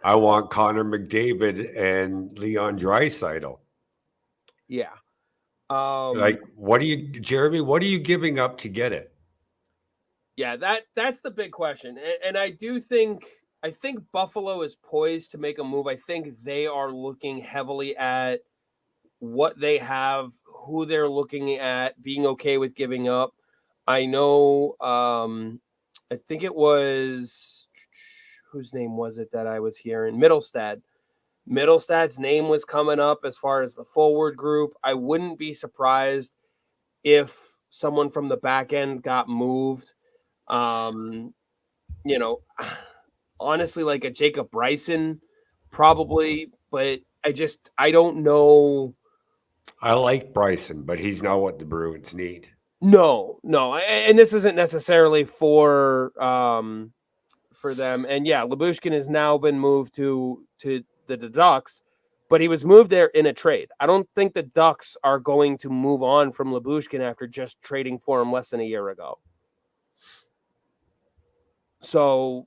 I want Connor McDavid and Leon Draisaitl. Yeah. Jeremy, what are you giving up to get it? Yeah, that's the big question. And I think Buffalo is poised to make a move. I think they are looking heavily at what they have, who they're looking at, being okay with giving up. I know I think it was whose name was it that I was hearing? Middlestad. Middlestad's name was coming up as far as the forward group. I wouldn't be surprised if someone from the back end got moved. Honestly, like a Jacob Bryson, probably, but I don't know. I like Bryson, but he's not what the Bruins need. No, and this isn't necessarily for them. And yeah, Lyubushkin has now been moved to the Ducks, but he was moved there in a trade. I don't think the Ducks are going to move on from Lyubushkin after just trading for him less than a year ago. So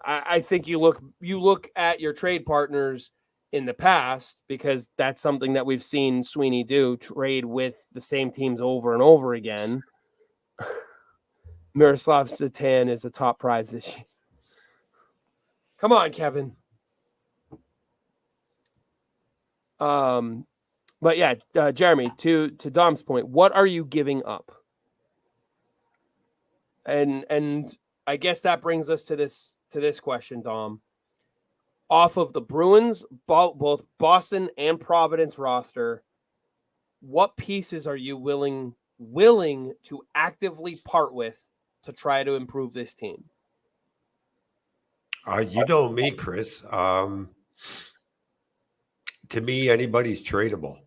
I think you look at your trade partners in the past, because that's something that we've seen Sweeney do, trade with the same teams over and over again. Miroslav Satan is the top prize this year. Come on, Kevin. But yeah, Jeremy, to Dom's point, what are you giving up? And I guess that brings us to this question, Dom. Off of the Bruins, both Boston and Providence roster, what pieces are you willing to actively part with to try to improve this team? You know me, Chris. To me, anybody's tradable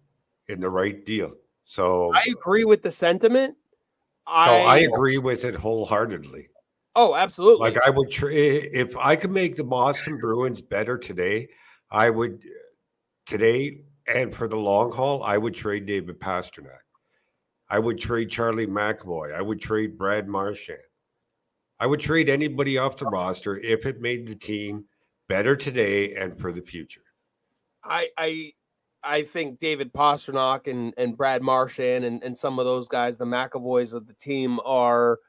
in the right deal. So I agree with the sentiment. I agree with it wholeheartedly. Oh, absolutely. Like I would trade if I could make the Boston Bruins better today. I would today, and for the long haul, I would trade David Pastrnak. I would trade Charlie McAvoy. I would trade Brad Marchand. I would trade anybody off the roster if it made the team better today and for the future. I think David Pastrnak and Brad Marchand and some of those guys, the McAvoys of the team, are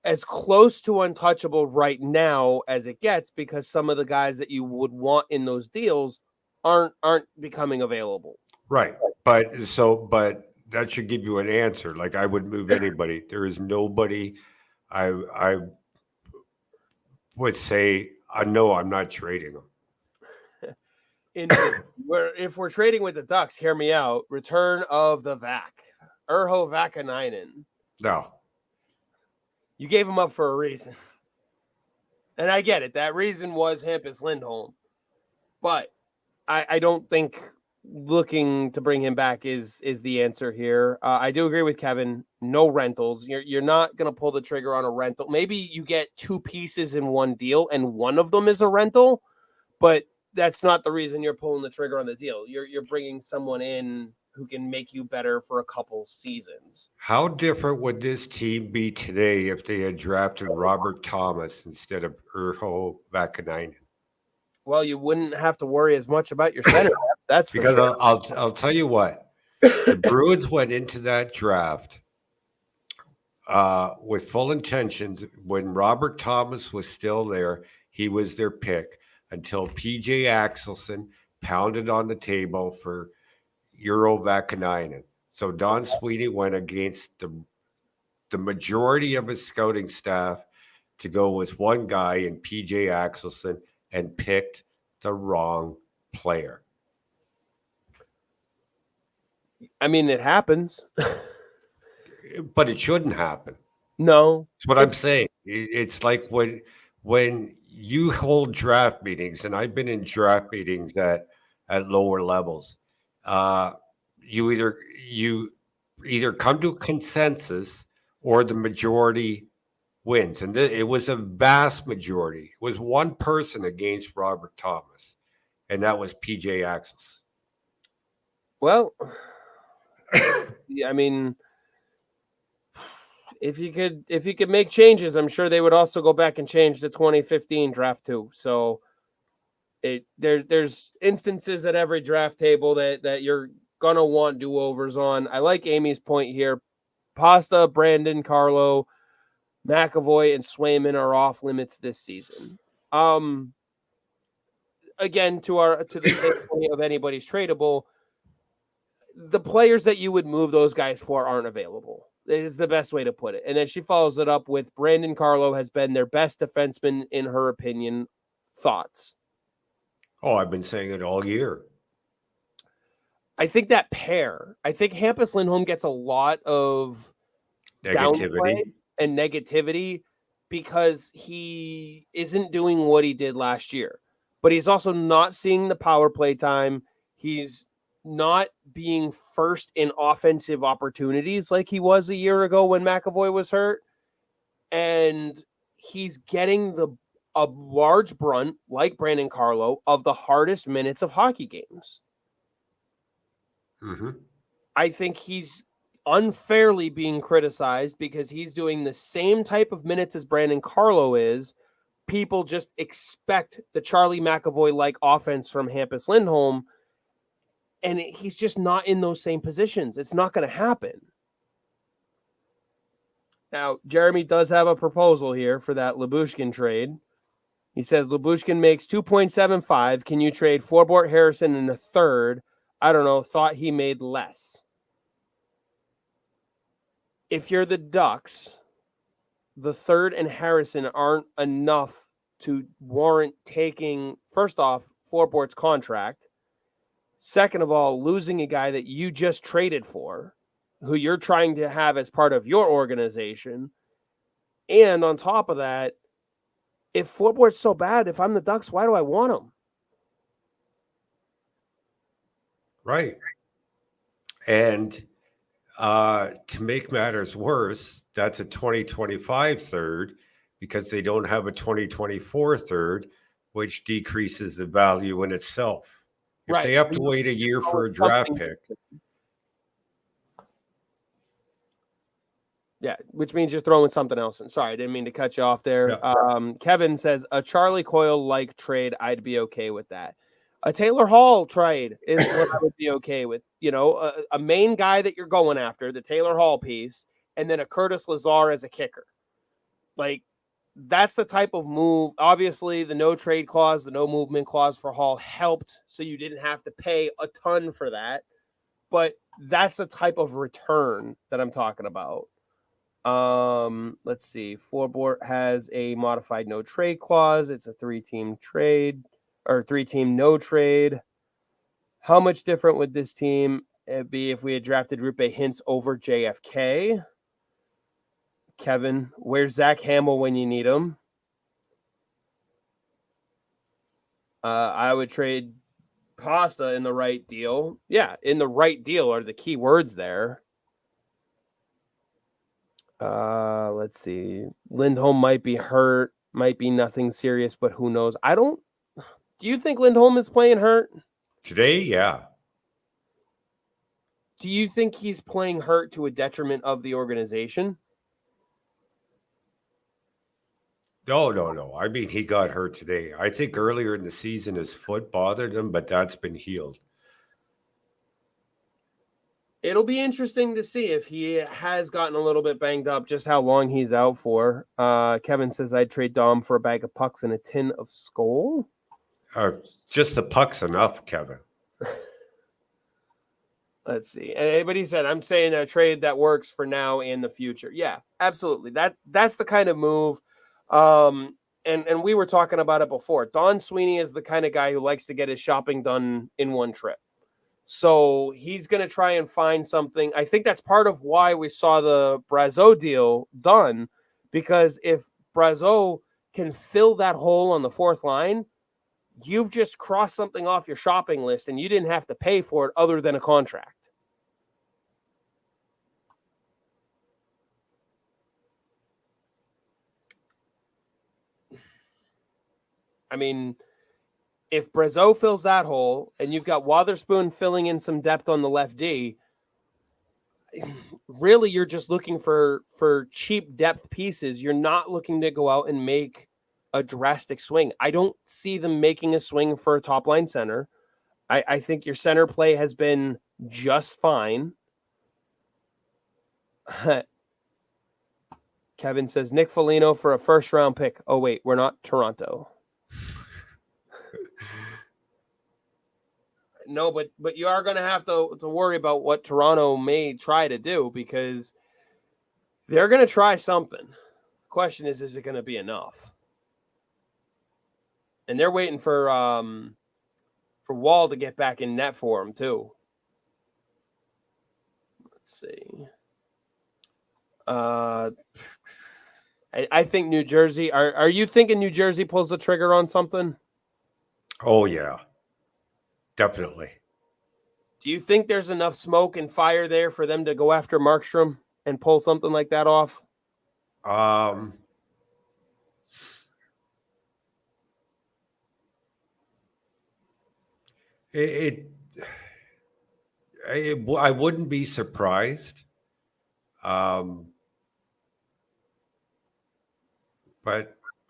as close to untouchable right now as it gets, because some of the guys that you would want in those deals aren't becoming available. Right. But that should give you an answer. Like I would move anybody. There is nobody I would say, no, I'm not trading them. If we're trading with the Ducks, hear me out. Return of the Vac. Urho Vakanainen. No. You gave him up for a reason. And I get it. That reason was Hampus Lindholm. But I don't think looking to bring him back is the answer here. I do agree with Kevin. No rentals. You're not going to pull the trigger on a rental. Maybe you get 2 pieces in one deal and one of them is a rental, but that's not the reason you're pulling the trigger on the deal. You're bringing someone in who can make you better for a couple seasons. How different would this team be today if they had drafted Robert Thomas instead of Urho Vakanainen? Well, you wouldn't have to worry as much about your center. That's for Because sure. I'll tell you what, the Bruins went into that draft with full intentions. When Robert Thomas was still there, he was their pick until PJ Axelson pounded on the table for Euro Vakanainen. So Don Sweeney went against the majority of his scouting staff to go with one guy in PJ Axelson and picked the wrong player. I mean, it happens. But it shouldn't happen. No. That's what I'm saying. It's like when you hold draft meetings, and I've been in draft meetings at lower levels. You either come to a consensus or the majority wins, and it was a vast majority. It was one person against Robert Thomas, and that was PJ Axels. Well, I mean, if you could make changes, I'm sure they would also go back and change the 2015 draft too. So there's instances at every draft table that you're gonna want do-overs on. I like Amy's point here. Pasta, Brandon, Carlo, McAvoy, and Swayman are off limits this season. Again, to the standpoint of anybody's tradable, the players that you would move those guys for aren't available. Is the best way to put it. And then she follows it up with Brandon Carlo has been their best defenseman in her opinion. Thoughts? Oh, I've been saying it all year. I think that pair, I think Hampus Lindholm gets a lot of downplay and negativity because he isn't doing what he did last year. But he's also not seeing the power play time. He's not being first in offensive opportunities like he was a year ago when McAvoy was hurt. And he's getting a large brunt, like Brandon Carlo, of the hardest minutes of hockey games. Mm-hmm. I think he's unfairly being criticized because he's doing the same type of minutes as Brandon Carlo is. People just expect the Charlie McAvoy-like offense from Hampus Lindholm, and he's just not in those same positions. It's not going to happen. Now, Jeremy does have a proposal here for that Lyubushkin trade. He says Lyubushkin makes $2.75. Can you trade Forbort, Harrison, and a third? I don't know. Thought he made less. If you're the Ducks, the third and Harrison aren't enough to warrant taking, first off, Forbort's contract. Second of all, losing a guy that you just traded for, who you're trying to have as part of your organization. And on top of that, if Forbort's so bad, if I'm the Ducks, why do I want him? Right. And to make matters worse, that's a 2025 third because they don't have a 2024 third, which decreases the value in itself. If they have to wait a year for a draft pick. Yeah, which means you're throwing something else in. Sorry, I didn't mean to cut you off there. Yeah. Kevin says, a Charlie Coyle-like trade, I'd be okay with that. A Taylor Hall trade is what I would be okay with. You know, a main guy that you're going after, the Taylor Hall piece, and then a Curtis Lazar as a kicker. Like, that's the type of move. Obviously, the no trade clause, the no movement clause for Hall helped, so you didn't have to pay a ton for that. But that's the type of return that I'm talking about. Let's see. Forbort has a modified no trade clause. It's a 3-team trade or 3-team no trade. How much different would this team be if we had drafted Rupe Hintz over JFK? Kevin, where's Zach Hamill when you need him? I would trade Pasta in the right deal. Yeah, in the right deal are the key words there. Let's see. Lindholm might be hurt, might be nothing serious, but who knows? Do you think Lindholm is playing hurt? Today, yeah. Do you think he's playing hurt to a detriment of the organization? No. I mean, he got hurt today. I think earlier in the season his foot bothered him, but that's been healed. It'll be interesting to see if he has gotten a little bit banged up, just how long he's out for. Kevin says I'd trade Dom for a bag of pucks and a tin of Skol. Just the puck's enough, Kevin. Let's see. But he said, I'm saying a trade that works for now and the future. Yeah, absolutely. That's the kind of move. And we were talking about it before. Don Sweeney is the kind of guy who likes to get his shopping done in one trip. So he's going to try and find something. I think that's part of why we saw the Brazeau deal done, because if Brazeau can fill that hole on the fourth line, you've just crossed something off your shopping list and you didn't have to pay for it other than a contract. I mean, if Brazeau fills that hole and you've got Wotherspoon filling in some depth on the left D, really you're just looking for cheap depth pieces. You're not looking to go out and make a drastic swing. I don't see them making a swing for a top line center. I think your center play has been just fine. Kevin says Nick Foligno for a first round pick. Oh wait, we're not Toronto. No, but you are going to have to worry about what Toronto may try to do, because they're going to try something. The question is it going to be enough? And they're waiting for Wall to get back in net for him too. Let's see. I think New Jersey. Are you thinking New Jersey pulls the trigger on something? Oh yeah. Definitely. Do you think there's enough smoke and fire there for them to go after Markstrom and pull something like that off? I wouldn't be surprised. But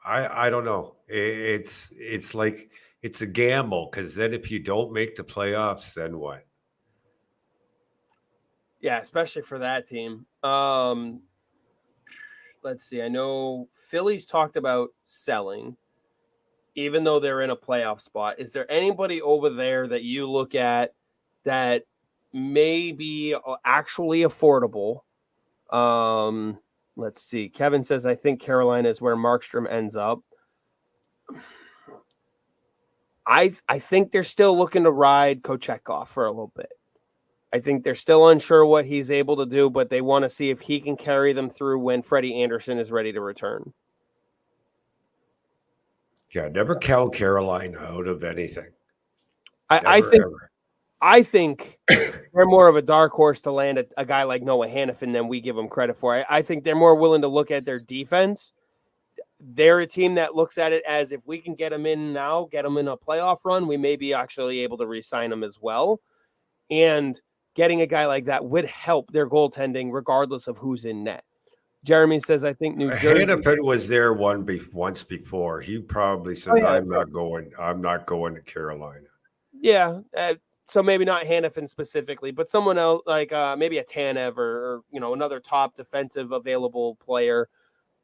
I don't know. It's like it's a gamble, because then if you don't make the playoffs, then what? Yeah, especially for that team. Let's see. I know Philly's talked about selling, even though they're in a playoff spot. Is there anybody over there that you look at that may be actually affordable? Let's see. Kevin says, I think Carolina is where Markstrom ends up. I think they're still looking to ride Kochetkov for a little bit. I think they're still unsure what he's able to do, but they want to see if he can carry them through when Freddie Anderson is ready to return. Yeah, never count Carolina out of anything. I think they're more of a dark horse to land a guy like Noah Hannafin than we give them credit for. I think they're more willing to look at their defense. They're a team that looks at it as, if we can get them in now, get them in a playoff run, we may be actually able to re-sign them as well. And getting a guy like that would help their goaltending regardless of who's in net. Jeremy says, I think New Jersey. Hannafin was there once before. He probably says, I'm not going to Carolina. Yeah. So maybe not Hannafin specifically, but someone else, like maybe a Tanev or another top defensive available player.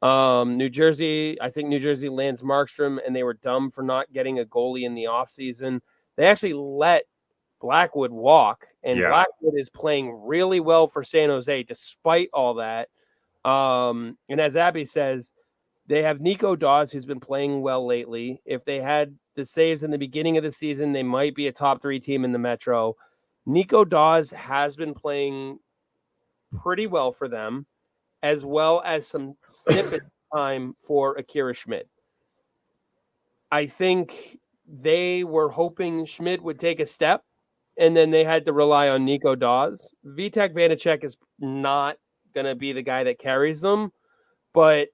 New Jersey, I think New Jersey lands Markstrom, and they were dumb for not getting a goalie in the offseason. They actually let Blackwood walk, and Blackwood is playing really well for San Jose despite all that. And as Abby says, they have Nico Dawes, who's been playing well lately. If they had the saves in the beginning of the season, they might be a top 3 team in the Metro. Nico Dawes has been playing pretty well for them, as well as some snippet time for Akira Schmid. I think they were hoping Schmid would take a step, and then they had to rely on Nico Dawes. Vitek Vanacek is not going to be the guy that carries them, but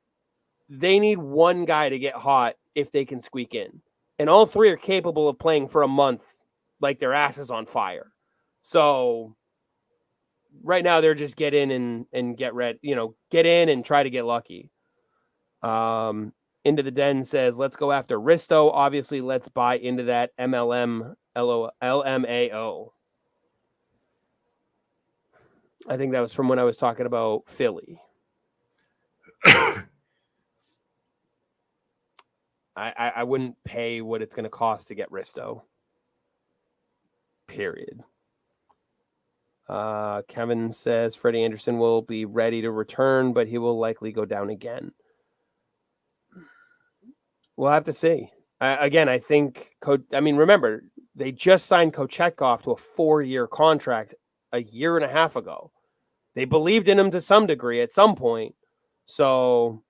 they need one guy to get hot if they can squeak in. And all 3 are capable of playing for a month like their ass is on fire. So right now they're just get in and get red, get in and try to get lucky. Into the Den says, let's go after Risto. Obviously, let's buy into that LMAO. I think that was from when I was talking about Philly. I wouldn't pay what it's going to cost to get Risto. Period. Kevin says Freddie Anderson will be ready to return, but he will likely go down again. We'll have to see. Again, I think, remember, they just signed Kochetkov to a 4-year contract a year and a half ago. They believed in him to some degree at some point. So,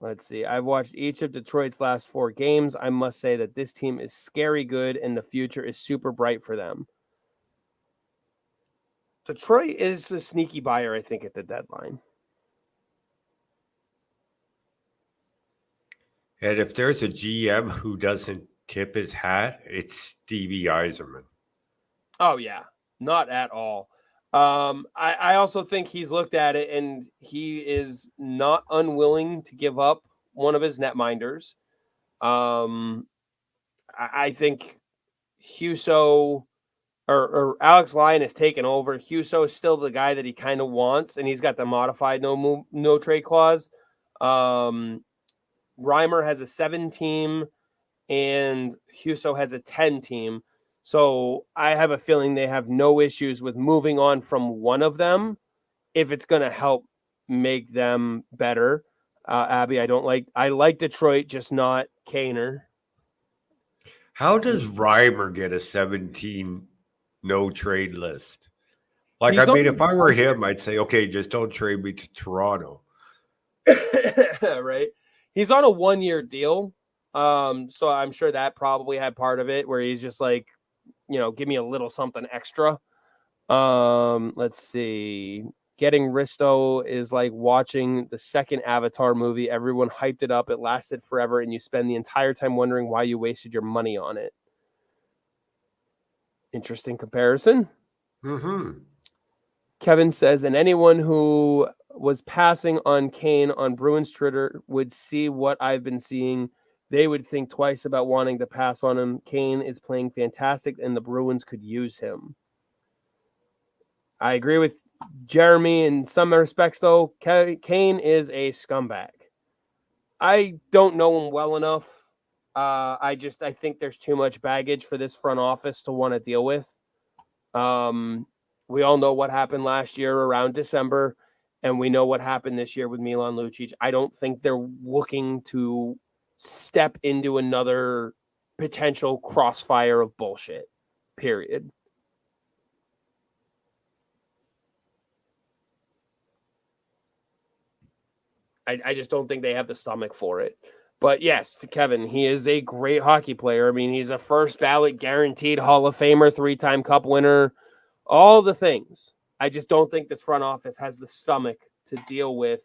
let's see. I've watched each of Detroit's last 4 games. I must say that this team is scary good, and the future is super bright for them. Detroit is a sneaky buyer, I think, at the deadline. And if there's a GM who doesn't tip his hat, it's Stevie Yzerman. Oh, yeah. Not at all. I also think he's looked at it, and he is not unwilling to give up one of his netminders. I think Husso or Alex Lyon has taken over. Husso is still the guy that he kind of wants, and he's got the modified no trade clause. Reimer has a 7-team, and Husso has a 10-team. So I have a feeling they have no issues with moving on from one of them if it's going to help make them better. Abby, I like Detroit, just not Kaner. How does Reimer get a 17 no trade list? Like, if I were him, I'd say, okay, just don't trade me to Toronto. Right. He's on a 1-year deal. So I'm sure that probably had part of it where he's just like, give me a little something extra. Let's see. Getting Risto is like watching the second Avatar movie. Everyone hyped it up. It lasted forever, and you spend the entire time wondering why you wasted your money on it. Interesting comparison. Mm-hmm. Kevin says, and anyone who was passing on Kane on Bruins Twitter would see what I've been seeing. They would think twice about wanting to pass on him. Kane is playing fantastic, and the Bruins could use him. I agree with Jeremy in some respects, though. Kane is a scumbag. I don't know him well enough. I think there's too much baggage for this front office to want to deal with. We all know what happened last year around December, and we know what happened this year with Milan Lucic. I don't think they're looking to step into another potential crossfire of bullshit, period. I just don't think they have the stomach for it. But yes, to Kevin, he is a great hockey player. I mean, he's a first ballot guaranteed Hall of Famer, 3-time Cup winner, all the things. I just don't think this front office has the stomach to deal with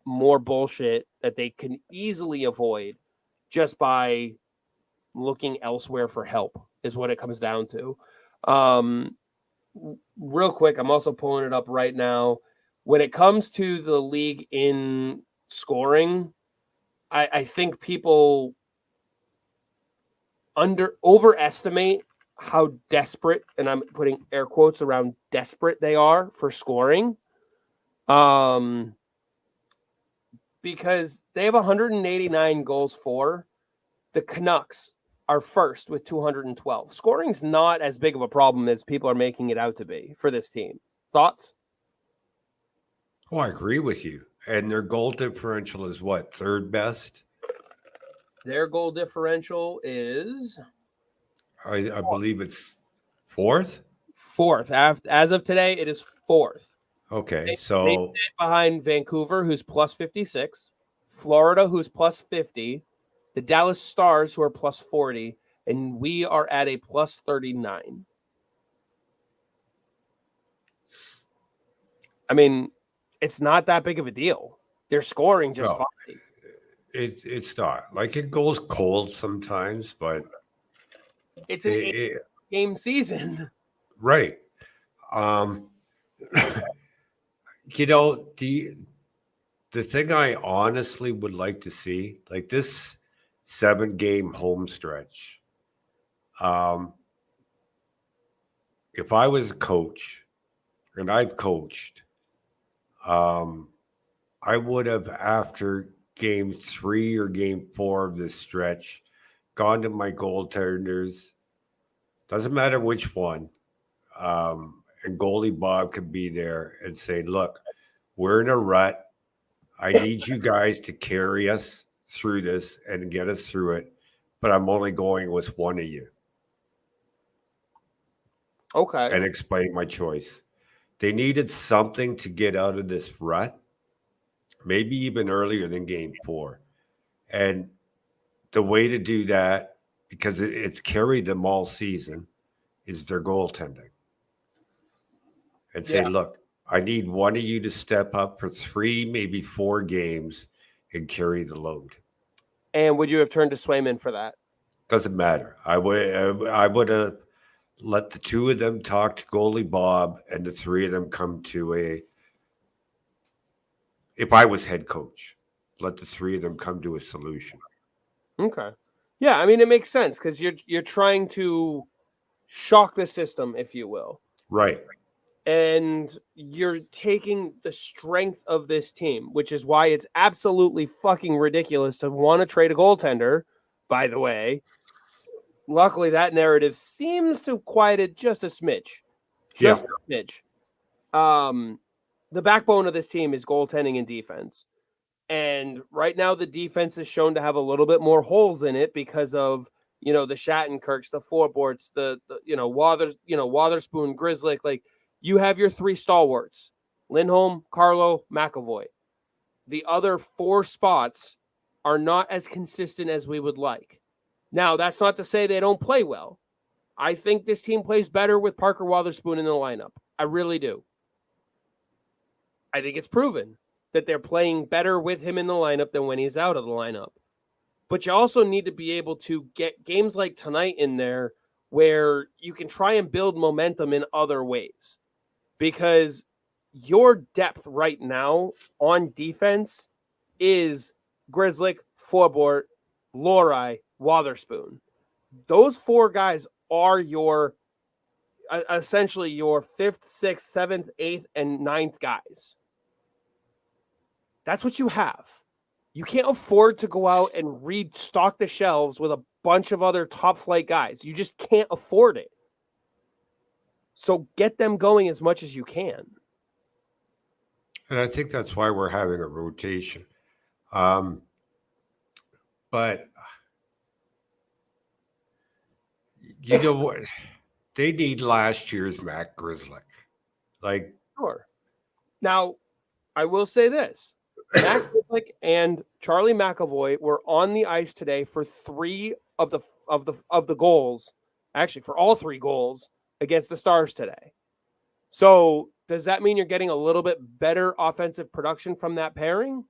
more bullshit that they can easily avoid just by looking elsewhere for help, is what it comes down to. Real quick, I'm also pulling it up right now. When it comes to the league in scoring, I think people overestimate how desperate, and I'm putting air quotes around desperate, they are for scoring. Because they have 189 goals for. The Canucks are first with 212. Scoring's not as big of a problem as people are making it out to be for this team. Thoughts? Oh, I agree with you. And their goal differential is what, third best? Their goal differential is... I believe it's fourth? Fourth. As of today, it is fourth. Okay, they sit behind Vancouver, who's plus 56, Florida, who's plus 50, the Dallas Stars, who are plus 40, and we are at a plus 39. I mean, it's not that big of a deal. They're scoring just fine. It's not. Like, it goes cold sometimes, but it's an 8-game season. Right. You know, the thing I honestly would like to see, like this 7 game home stretch. Um, if I was a coach, and I've coached, um, I would have, after game 3 or game 4 of this stretch, gone to my goaltenders. Doesn't matter which one. And goalie Bob could be there and say, look, we're in a rut. I need you guys to carry us through this and get us through it. But I'm only going with one of you, Okay. and explain my choice. They needed something to get out of this rut, maybe even earlier than game 4. And the way to do that, because it's carried them all season, is their goaltending. And say, Yeah. look, I need one of you to step up for 3, maybe 4 games and carry the load. And would you have turned to Swayman for that? Doesn't matter. I would have let the 2 of them talk to goalie Bob, and the 3 of them come to a. If I was head coach, let the 3 of them come to a solution. Okay. Yeah, I mean it makes sense because you're trying to shock the system, if you will. Right. And you're taking the strength of this team, which is why it's absolutely fucking ridiculous to want to trade a goaltender, by the way. Luckily, that narrative seems to quiet it just a smidge. Just a smidge. The backbone of this team is goaltending and defense. And right now, the defense is shown to have a little bit more holes in it because of the Shattenkirks, the Forborts, the Wotherspoon, Grizzly. Like you have your 3 stalwarts: Lindholm, Carlo, McAvoy. The other 4 spots are not as consistent as we would like. Now, that's not to say they don't play well. I think this team plays better with Parker Wotherspoon in the lineup. I really do. I think it's proven that they're playing better with him in the lineup than when he's out of the lineup. But you also need to be able to get games like tonight in there where you can try and build momentum in other ways. Because your depth right now on defense is Grizzly, Forbort, Lorai, Wotherspoon. Those 4 guys are your essentially your 5th, 6th, 7th, 8th, and 9th guys. That's what you have. You can't afford to go out and restock the shelves with a bunch of other top flight guys. You just can't afford it. So get them going as much as you can. And I think that's why we're having a rotation. But you know what? They need last year's Matt Grizzly. Like, Sure. Now, I will say this. Matt Grizzly and Charlie McAvoy were on the ice today for 3 of the goals. Actually, for all 3 goals against the Stars today. So, does that mean you're getting a little bit better offensive production from that pairing?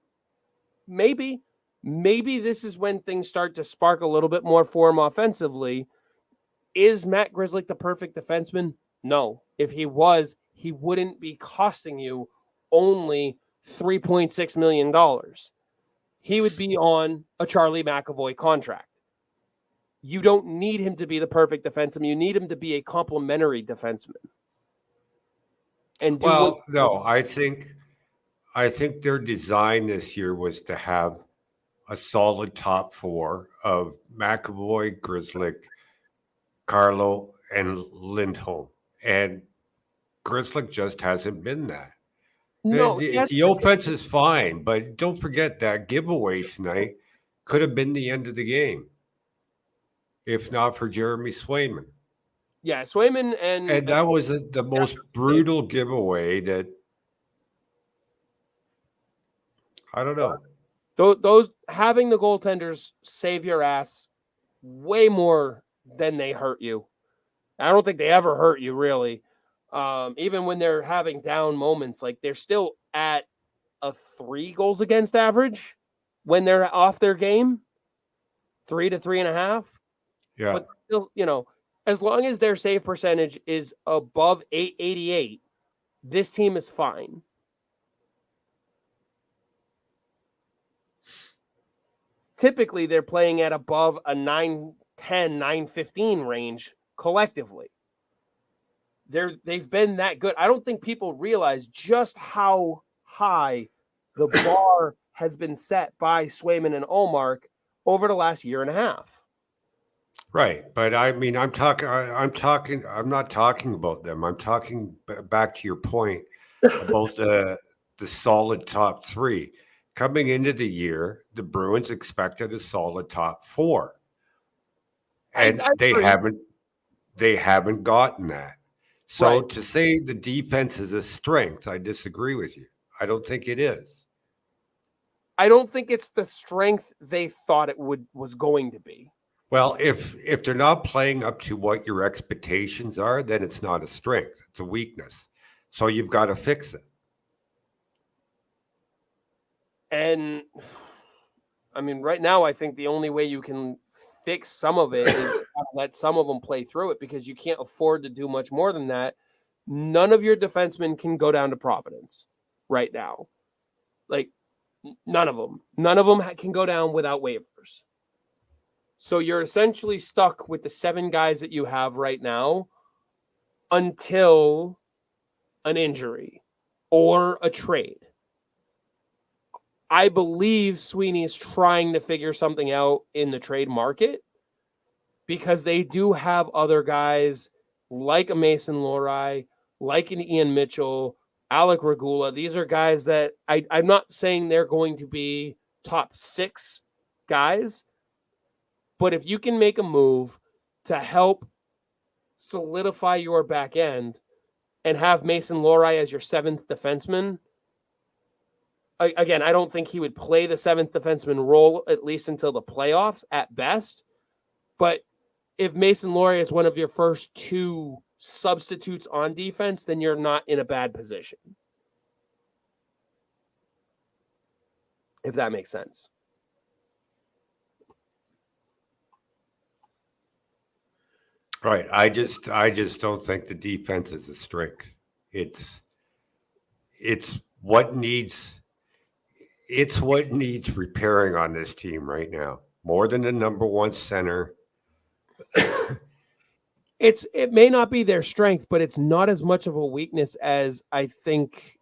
Maybe. Maybe this is when things start to spark a little bit more for him offensively. Is Matt Grizzly the perfect defenseman? No. If he was, he wouldn't be costing you only $3.6 million. He would be on a Charlie McAvoy contract. You don't need him to be the perfect defenseman. You need him to be a complementary defenseman. And no, I think their design this year was to have a solid top 4 of McAvoy, Grizzly, Carlo, and Lindholm. And Grizzly just hasn't been that. no, The offense is fine, but don't forget that giveaway tonight could have been the end of the game if not for Jeremy Swayman. yeah, Swayman And that was the most brutal giveaway that I don't know. Those having the goaltenders save your ass way more than they hurt you. I don't think they ever hurt you really. Even when they're having down moments, like they're still at a 3 goals against average when they're off their game, 3 to 3.5. Yeah. But still, as long as their save percentage is above 888, this team is fine. Typically, they're playing at above a 9-10, 9-15 range collectively. They've been that good. I don't think people realize just how high the bar has been set by Swayman and Ullmark over the last year and a half. Right, but I mean, I'm not talking about them. I'm talking back to your point about the solid top three. Coming into the year, the Bruins expected a solid top four, and I agree. they haven't gotten that. So Right. to say the defense is a strength, I disagree with you. I don't think it is. I don't think it's the strength they thought it was going to be. Well, if they're not playing up to what your expectations are, then it's not a strength; it's a weakness. So you've got to fix it. And I mean, right now, I think the only way you can fix some of it is let some of them play through it, because you can't afford to do much more than that. None of your defensemen can go down to Providence right now. Like, none of them. None of them can go down without waivers. So you're essentially stuck with the 7 guys that you have right now until an injury or a trade. I believe Sweeney is trying to figure something out in the trade market, because they do have other guys like a Mason Lohrei, like an Ian Mitchell, Alec Regula. These are guys that I'm not saying they're going to be top 6 guys, but if you can make a move to help solidify your back end and have Mason Lohrei as your 7th defenseman, again, I don't think he would play the 7th defenseman role at least until the playoffs at best. But if Mason Lohrei is one of your first 2 substitutes on defense, then you're not in a bad position. If that makes sense. Right. I just don't think the defense is a strength. It's what needs repairing on this team right now. More than the number 1 center. It may not be their strength, but it's not as much of a weakness as I think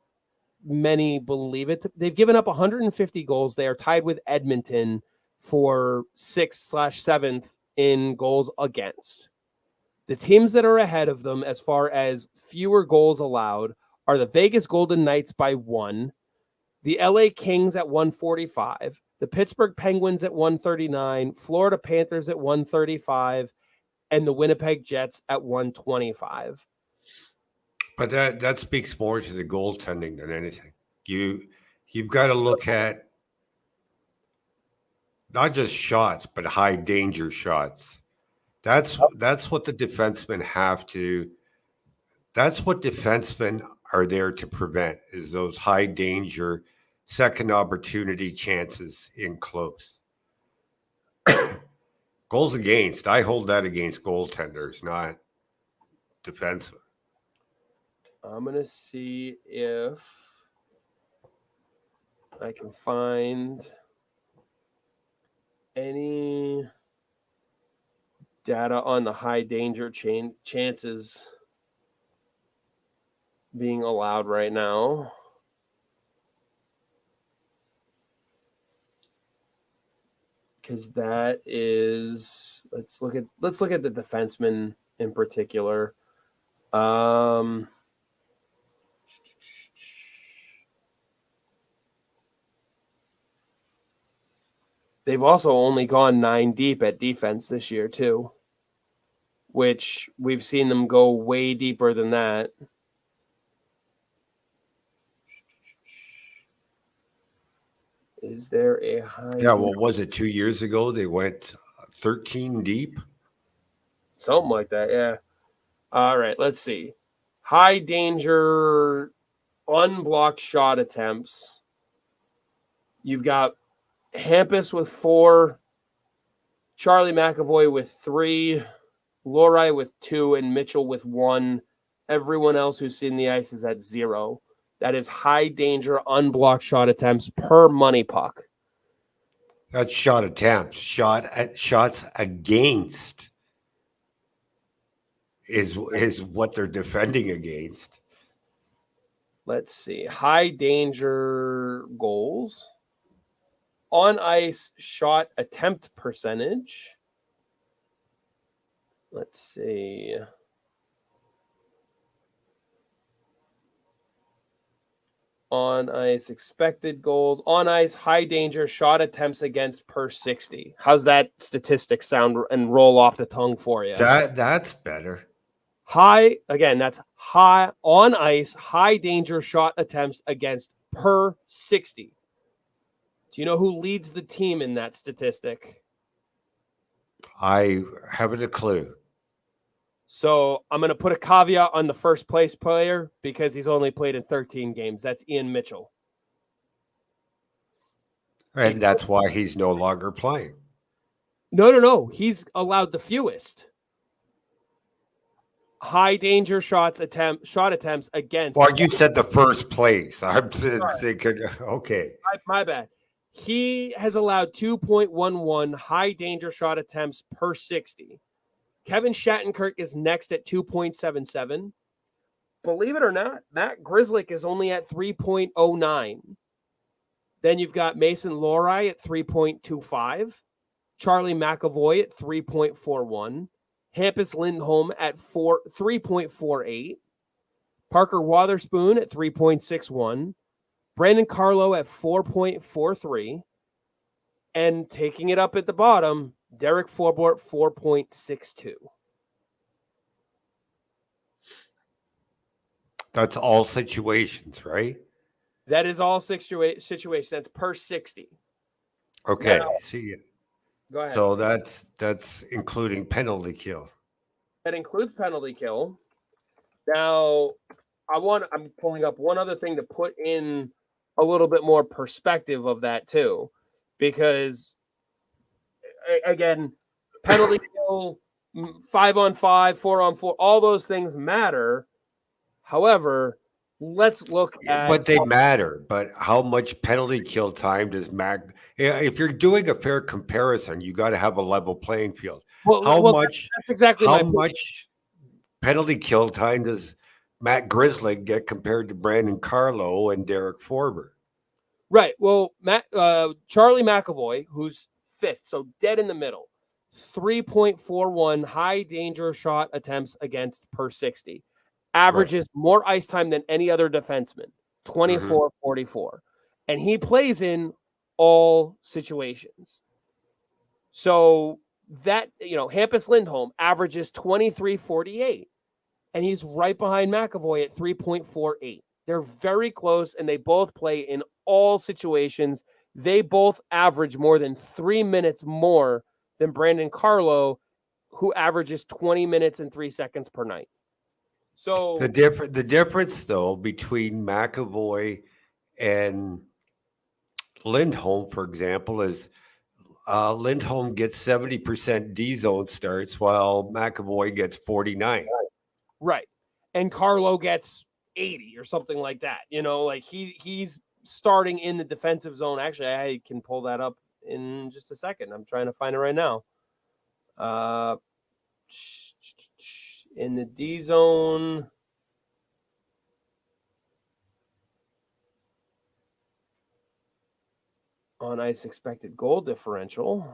many believe it. They've given up 150 goals. They are tied with Edmonton for 6/7th in goals against. The teams that are ahead of them as far as fewer goals allowed are the Vegas Golden Knights by 1, the LA Kings at 145, the Pittsburgh Penguins at 139, Florida Panthers at 135, and the Winnipeg Jets at 125. But that speaks more to the goaltending than anything. You've got to look at not just shots, but high danger shots. That's what the defensemen have to. That's what defensemen are there to prevent, is those high danger second opportunity chances in close. Goals against, I hold that against goaltenders, not defensemen. I'm going to see if I can find any data on the high danger chances being allowed right now. Because that is, let's look at the defenseman in particular. They've also only gone 9 deep at defense this year too, which we've seen them go way deeper than that. Is there a high? Yeah, what was it? 2 years ago, they went 13 deep. Something like that, yeah. All right, let's see. High danger, unblocked shot attempts. You've got Hampus with 4, Charlie McAvoy with 3, Lohrei with 2, and Mitchell with 1 Everyone else who's seen the ice is at 0. That is high danger unblocked shot attempts per money puck. That's shot attempts. Shots against is what they're defending against. Let's see. High danger goals. On ice shot attempt percentage. Let's see. On ice expected goals. On ice high danger shot attempts against per 60. How's that statistic sound and roll off the tongue for you? That's better. High, again, that's high on ice, high danger shot attempts against per 60. Do you know who leads the team in that statistic? I haven't a clue. So I'm going to put a caveat on the first place player because he's only played in 13 games. That's Ian Mitchell. And that's why he's no longer playing. No. He's allowed the fewest. High danger shot attempts against. Well, you said the first place. I'm thinking, okay. My bad. He has allowed 2.11 high danger shot attempts per 60. Kevin Shattenkirk is next at 2.77. Believe it or not, Matt Grzelcyk is only at 3.09. Then you've got Mason Lohrei at 3.25. Charlie McAvoy at 3.41. Hampus Lindholm at 3.48. Parker Wotherspoon at 3.61. Brandon Carlo at 4.43. And taking it up at the bottom, Derek Forbort 4.62. That's all situations, right? That is all situations. That's per 60. Okay. Now, see, go ahead. So that's including penalty kill. That includes penalty kill. Now, I'm pulling up one other thing to put in a little bit more perspective of that too, because again, penalty kill, 5-on-5, 4-on-4, all those things matter. However, let's look at. But they matter. But how much penalty kill time does if you're doing a fair comparison, you got to have a level playing field. That's exactly how much penalty kill time does Matt Grzelcyk get compared to Brandon Carlo and Derek Forbort? Right. Well, Charlie McAvoy, who's 5th, so dead in the middle, 3.41 high danger shot attempts against per 60. Averages more ice time than any other defenseman, 24-44. And he plays in all situations. So that, Hampus Lindholm averages 23-48. And he's right behind McAvoy at 3.48. They're very close, and they both play in all situations. They both average more than 3 minutes more than Brandon Carlo, who averages 20 minutes and 3 seconds per night. So the difference though between McAvoy and Lindholm, for example, is Lindholm gets 70% D zone starts while McAvoy gets 49. Right. And Carlo gets 80 or something like that. Like he's starting in the defensive zone. Actually, I can pull that up in just a second. I'm trying to find it right now. In the D zone. On ice expected goal differential.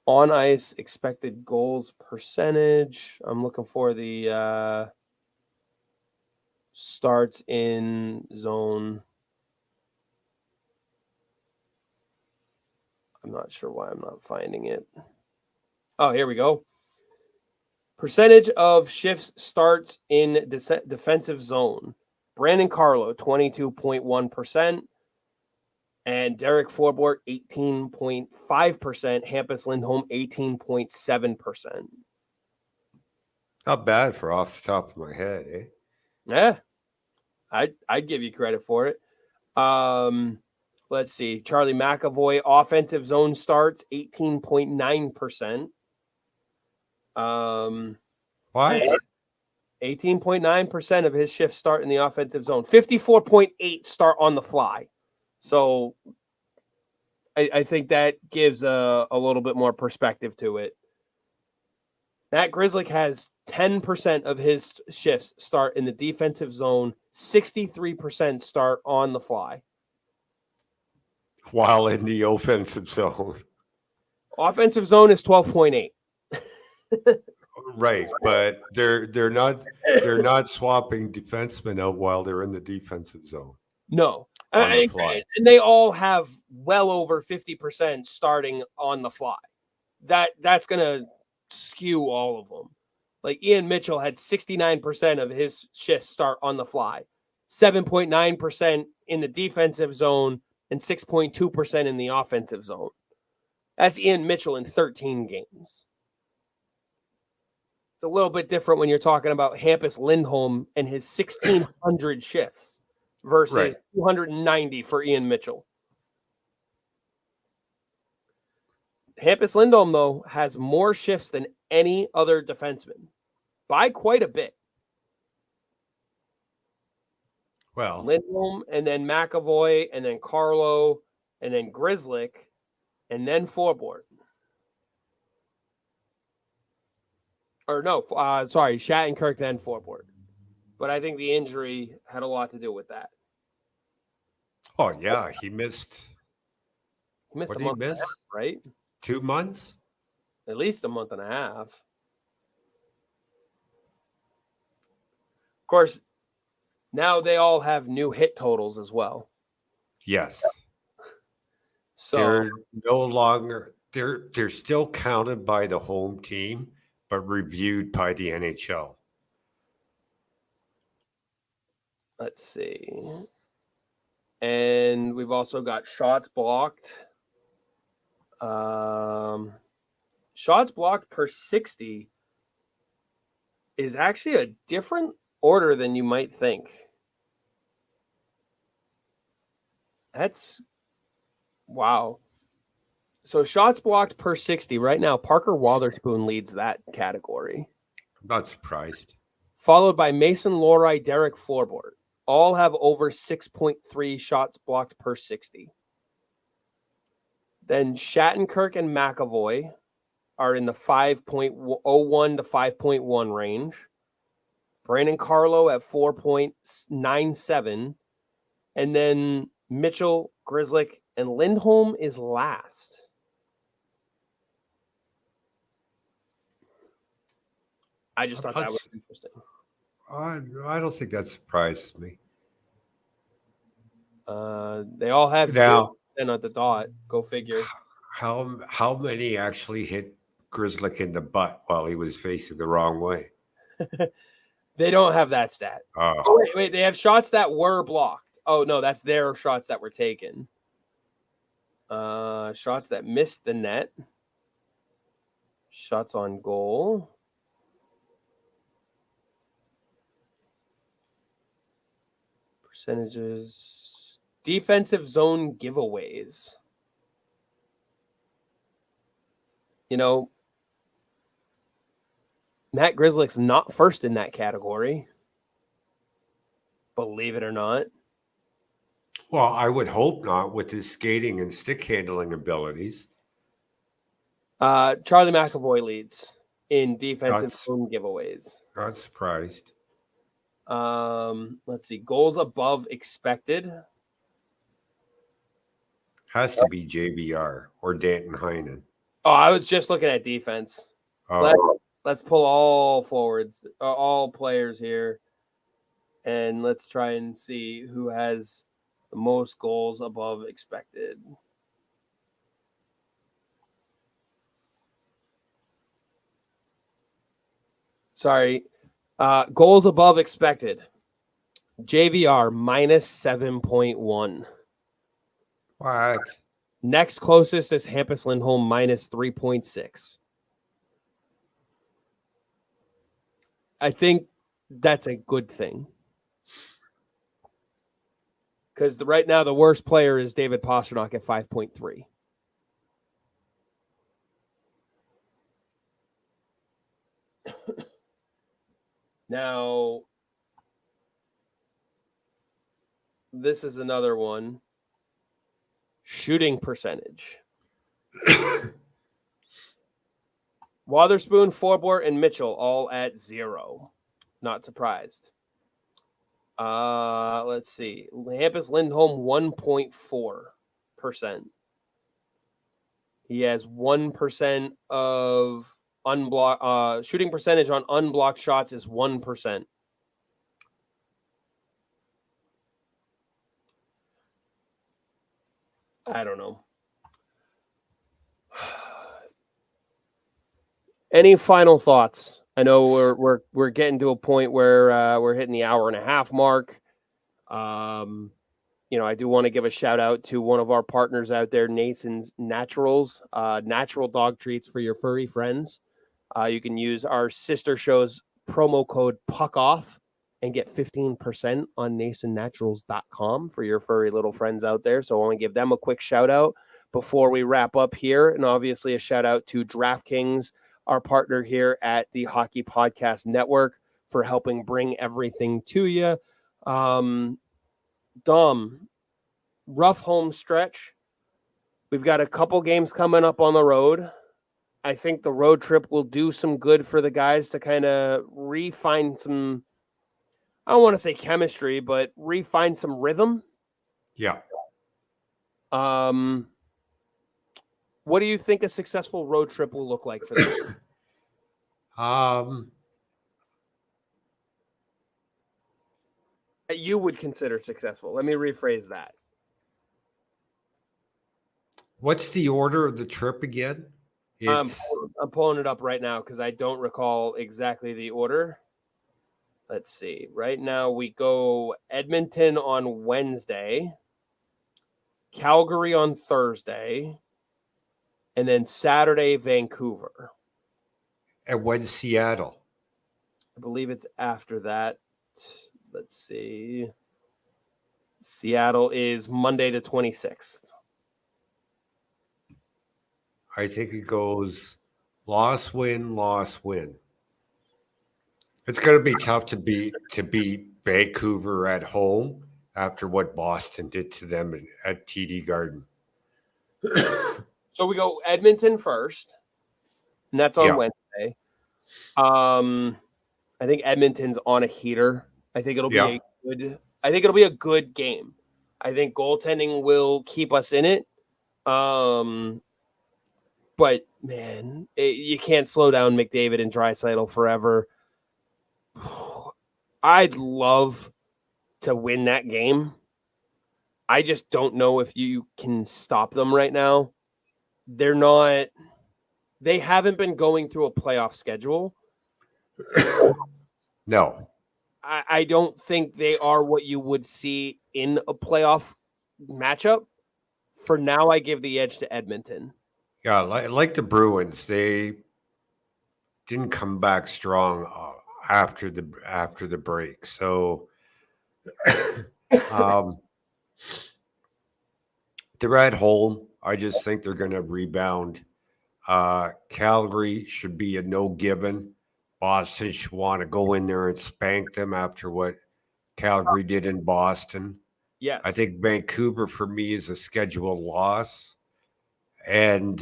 On ice expected goals percentage. I'm looking for the starts in zone. I'm not sure why I'm not finding it. Oh, here we go. Percentage of shifts starts in defensive zone. Brandon Carlo, 22.1%. And Derek Forbort, 18.5%. Hampus Lindholm, 18.7%. Not bad for off the top of my head, eh? Yeah. I'd give you credit for it. Let's see. Charlie McAvoy, offensive zone starts, 18.9%. What? 18.9% of his shifts start in the offensive zone. 54.8 start on the fly. So I think that gives a little bit more perspective to it. Matt Grzelcyk has 10% of his shifts start in the defensive zone. 63% start on the fly. While in the offensive zone. Offensive zone is 12.8. Right, but they're not swapping defensemen out while they're in the defensive zone. No. On the fly. And they all have well over 50% starting on the fly. That's going to skew all of them. Like Ian Mitchell had 69% of his shifts start on the fly, 7.9% in the defensive zone, and 6.2% in the offensive zone. That's Ian Mitchell in 13 games. It's a little bit different when you're talking about Hampus Lindholm and his 1,600 shifts versus 290 for Ian Mitchell. Hampus Lindholm, though, has more shifts than any other defenseman by quite a bit. Well, Lindholm, and then McAvoy, and then Carlo, and then Grzelcyk, and then Forbort. Or no, sorry, Shattenkirk, then Forbort. But I think the injury had a lot to do with that. oh yeah, he missed. He missed What a did he month and a miss? half, right? 2 months? At least a month and a half. Of course, now they all have new hit totals as well. Yes. So they're no longer they're still counted by the home team, but reviewed by the NHL. let's see. And we've also got shots blocked. Shots blocked per 60 is actually a different order than you might think. That's wow. So shots blocked per 60 right now, Parker Wotherspoon leads that category. I'm not surprised. Followed by Mason Lohrei, Derek Forbort. All have over 6.3 shots blocked per 60. Then Shattenkirk and McAvoy are in the 5.01 to 5.1 range. Brandon Carlo at 4.97. And then Mitchell, Grzelcyk, and Lindholm is last. I just thought that was interesting. I don't think that surprises me. They all have 0% at the dot. Go figure. How many actually hit Grzelcyk in the butt while he was facing the wrong way? They don't have that stat. Oh, wait. They have shots that were blocked. Oh, no, that's their shots that were taken. Shots that missed the net. Shots on goal. Percentages. Defensive zone giveaways. You know, Matt Grzelcyk's not first in that category. Believe it or not. Well, I would hope not with his skating and stick handling abilities. Charlie McAvoy leads in defensive zone giveaways. Not surprised. Let's see. Goals above expected. Has to be JVR or Danton Heinen. Oh, I was just looking at defense. Let's pull all forwards, all players here, and let's try and see who has the most goals above expected. Sorry. Goals above expected. JVR minus 7.1. What? Next closest is Hampus Lindholm minus 3.6. I think that's a good thing. Because right now the worst player is David Pastrnak at 5.3. 3. Now, this is another one. Shooting percentage. Wotherspoon, Forbort, and Mitchell all at 0. Not surprised. Let's see. Hampus Lindholm 1.4%. He has 1% of unblocked shooting percentage on unblocked shots is 1%. I don't know. Any final thoughts? I know we're getting to a point where we're hitting the hour and a half mark. I do want to give a shout out to one of our partners out there, Nason's Naturals, natural dog treats for your furry friends. You can use our sister show's promo code PUCKOFF and get 15% on nasonnaturals.com for your furry little friends out there. So I want to give them a quick shout out before we wrap up here. And obviously a shout out to DraftKings, our partner here at the Hockey Podcast Network, for helping bring everything to you. Dom, rough home stretch. We've got a couple games coming up on the road. I think the road trip will do some good for the guys to kind of refine some, I don't want to say chemistry, but refine some rhythm. Yeah. What do you think a successful road trip will look like for them? That you would consider successful. Let me rephrase that. What's the order of the trip again? I'm pulling it up right now because I don't recall exactly the order. Let's see. Right now we go Edmonton on Wednesday, Calgary on Thursday, and then Saturday, Vancouver. And when's Seattle? I believe it's after that. Let's see. Seattle is Monday the 26th. I think it goes loss, win, loss, win. It's going to be tough to beat Vancouver at home after what Boston did to them at TD Garden. So we go Edmonton first, and that's on Wednesday. I think Edmonton's on a heater. I think it'll be a good game. I think goaltending will keep us in it. But man, you can't slow down McDavid and Draisaitl forever. I'd love to win that game. I just don't know if you can stop them right now. They haven't been going through a playoff schedule. No. I don't think they are what you would see in a playoff matchup. For now, I give the edge to Edmonton. Yeah, like the Bruins, they didn't come back strong after the break. So they're at home. I just think they're going to rebound. Calgary should be a no given. Boston should want to go in there and spank them after what Calgary did in Boston. Yes. I think Vancouver for me is a scheduled loss. And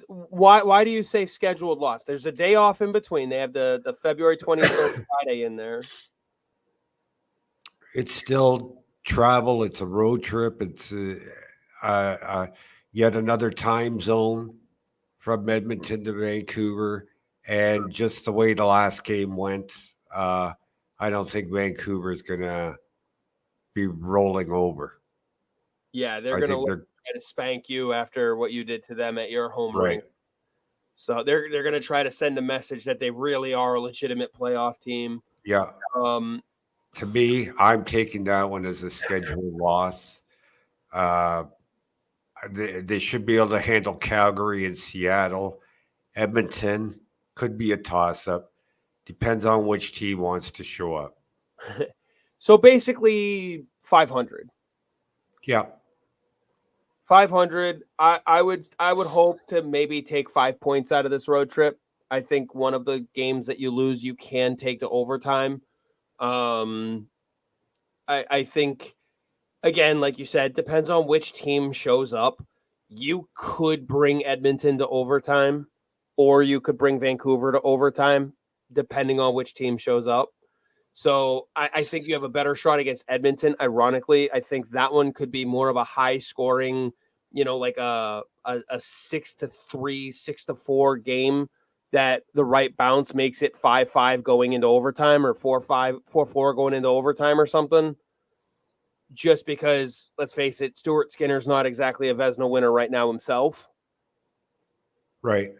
why do you say scheduled loss? There's a day off in between. They have the February 23rd Friday in there. It's still travel. It's a road trip. It's yet another time zone from Edmonton to Vancouver. And just the way the last game went, I don't think Vancouver is going to be rolling over. Yeah, they're going to try to spank you after what you did to them at your home rink. So they're going to try to send a message that they really are a legitimate playoff team. Yeah. To me, I'm taking that one as a scheduled loss. They should be able to handle Calgary and Seattle. Edmonton could be a toss-up. Depends on which team wants to show up. So basically 500. Yeah. 500. I would hope to maybe take 5 points out of this road trip. I think one of the games that you lose, you can take to overtime. I think, again, like you said, depends on which team shows up. You could bring Edmonton to overtime, or you could bring Vancouver to overtime, depending on which team shows up. So I think you have a better shot against Edmonton. Ironically, I think that one could be more of a high scoring, like a 6-3, 6-4 game that the right bounce makes it 5-5 going into overtime, or 4-5, 4-4 going into overtime or something. Just because, let's face it, Stuart Skinner's not exactly a Vezina winner right now himself. Right.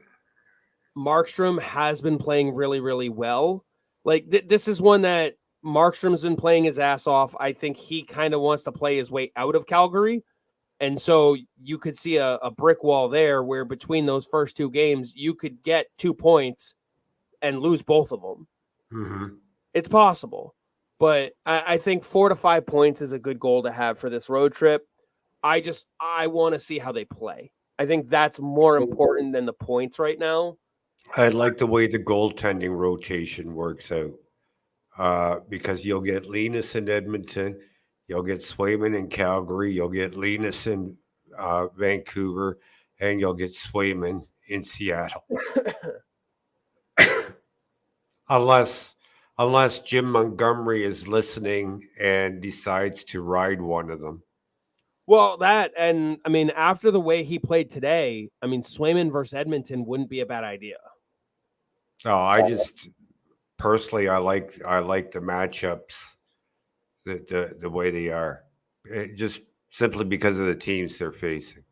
Markstrom has been playing really, really well. Like, this is one that Markstrom's been playing his ass off. I think he kind of wants to play his way out of Calgary. And so you could see a brick wall there where between those first two games, you could get 2 points and lose both of them. Mm-hmm. It's possible. But I think 4 to 5 points is a good goal to have for this road trip. I want to see how they play. I think that's more important than the points right now. I like the way the goaltending rotation works out because you'll get Linus in Edmonton, you'll get Swayman in Calgary, you'll get Linus in Vancouver, and you'll get Swayman in Seattle. unless Jim Montgomery is listening and decides to ride one of them. Well, that, and I mean, after the way he played today, I mean, Swayman versus Edmonton wouldn't be a bad idea. No, I just personally I like the matchups the way they are, just simply because of the teams they're facing.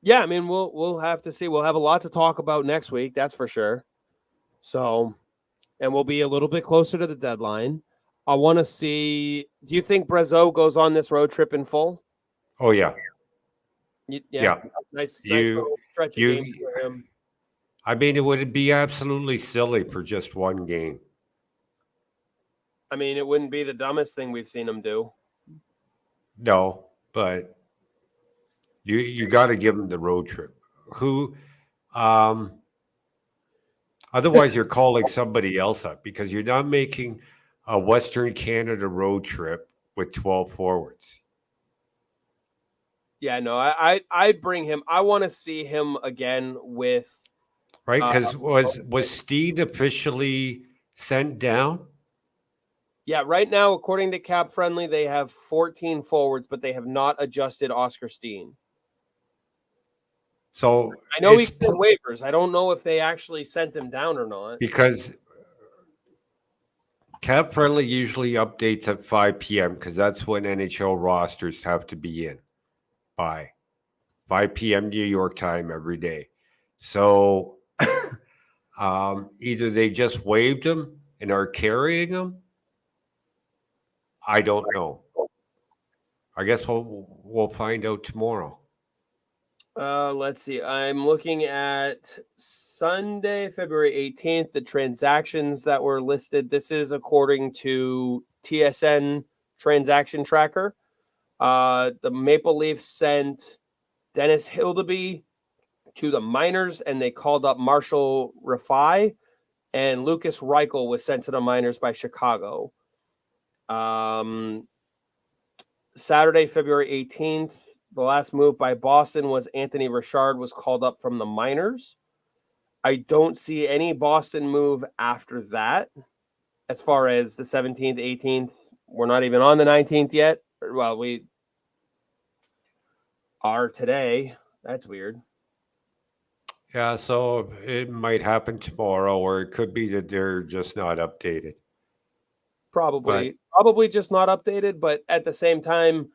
Yeah, I mean, we'll have to see. We'll have a lot to talk about next week, that's for sure. So, and we'll be a little bit closer to the deadline. I want to see. Do you think Brazeau goes on this road trip in full? Oh yeah, yeah. Nice little stretch of games for him. I mean, it would be absolutely silly for just one game. I mean, it wouldn't be the dumbest thing we've seen him do. No, but you got to give him the road trip. Otherwise, you're calling somebody else up because you're not making a Western Canada road trip with 12 forwards. Yeah, no, I'd bring him. I want to see him again with. Right, because was Steed officially sent down? Yeah, right now, according to Cap Friendly, they have 14 forwards, but they have not adjusted Oscar Steen. So I know he's in waivers. I don't know if they actually sent him down or not. Because Cap Friendly usually updates at 5 p.m. because that's when NHL rosters have to be in by 5 p.m. New York time every day. So either they just waived him and are carrying him. I don't know. I guess we'll find out tomorrow. Let's see. I'm looking at Sunday, February 18th, the transactions that were listed. This is according to TSN Transaction Tracker. The Maple Leafs sent Dennis Hildeby to the Miners, and they called up Marshall Rafai, and Lucas Reichel was sent to the Miners by Chicago. Saturday, February 18th, the last move by Boston was Anthony Richard was called up from the Miners. I don't see any Boston move after that. As far as the 17th, 18th, we're not even on the 19th yet. Well, we are today. That's weird. Yeah, so it might happen tomorrow, or it could be that they're just not updated. Probably just not updated, but at the same time,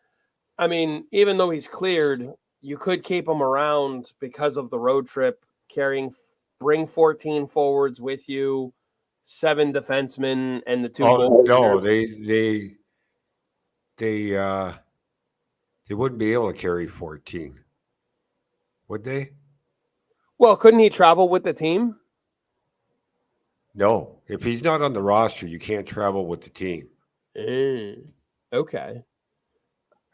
I mean, even though he's cleared, you could keep him around because of the road trip, bring 14 forwards with you, 7 defensemen, and the 2 goals. No, they wouldn't be able to carry 14, would they? Well, couldn't he travel with the team? No, if he's not on the roster, you can't travel with the team. Okay.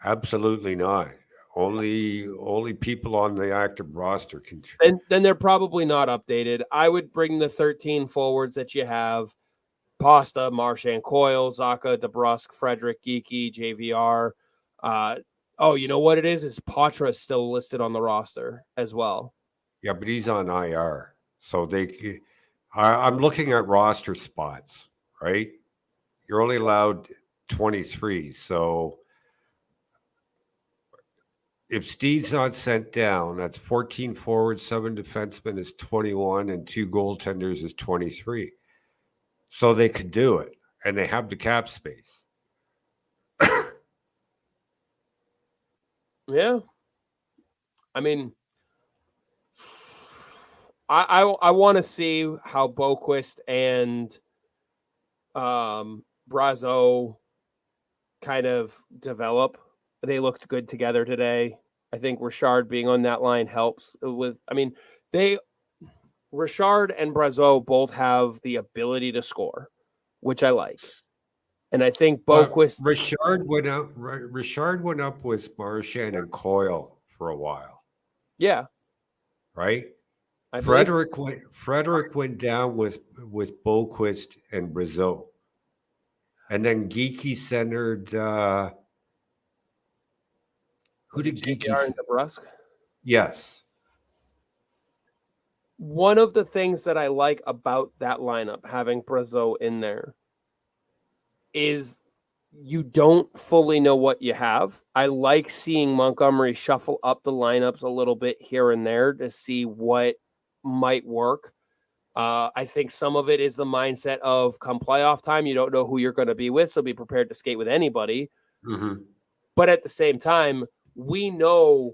Absolutely not. Only people on the active roster can. And then they're probably not updated. I would bring the 13 forwards that you have: Pasta, Marchand, Coyle, Zaka, DeBrusque, Frederick, Geeky, JVR. Oh, you know what it is? Is Patra still listed on the roster as well? Yeah, but he's on IR, so I'm looking at roster spots, right? You're only allowed 23, so if Steed's not sent down, that's 14 forwards, 7 defensemen is 21, and 2 goaltenders is 23. So they could do it, and they have the cap space. Yeah. I mean, I want to see how Boquist and Brazo kind of develop. They looked good together today. I think Richard being on that line helps with. I mean, Richard and Brazo both have the ability to score, which I like, and I think Boquist. Richard went up. Richard went up with Marchand and Coyle for a while. Yeah, right. I Frederick went down with Boquist and Brazo, and then Geeky centered. Who did Geeky? and DeBrusque. Yes. One of the things that I like about that lineup, having Brazo in there, is you don't fully know what you have. I like seeing Montgomery shuffle up the lineups a little bit here and there to see what might work. I think some of it is the mindset of come playoff time, you don't know who you're going to be with, so be prepared to skate with anybody. Mm-hmm. But at the same time, we know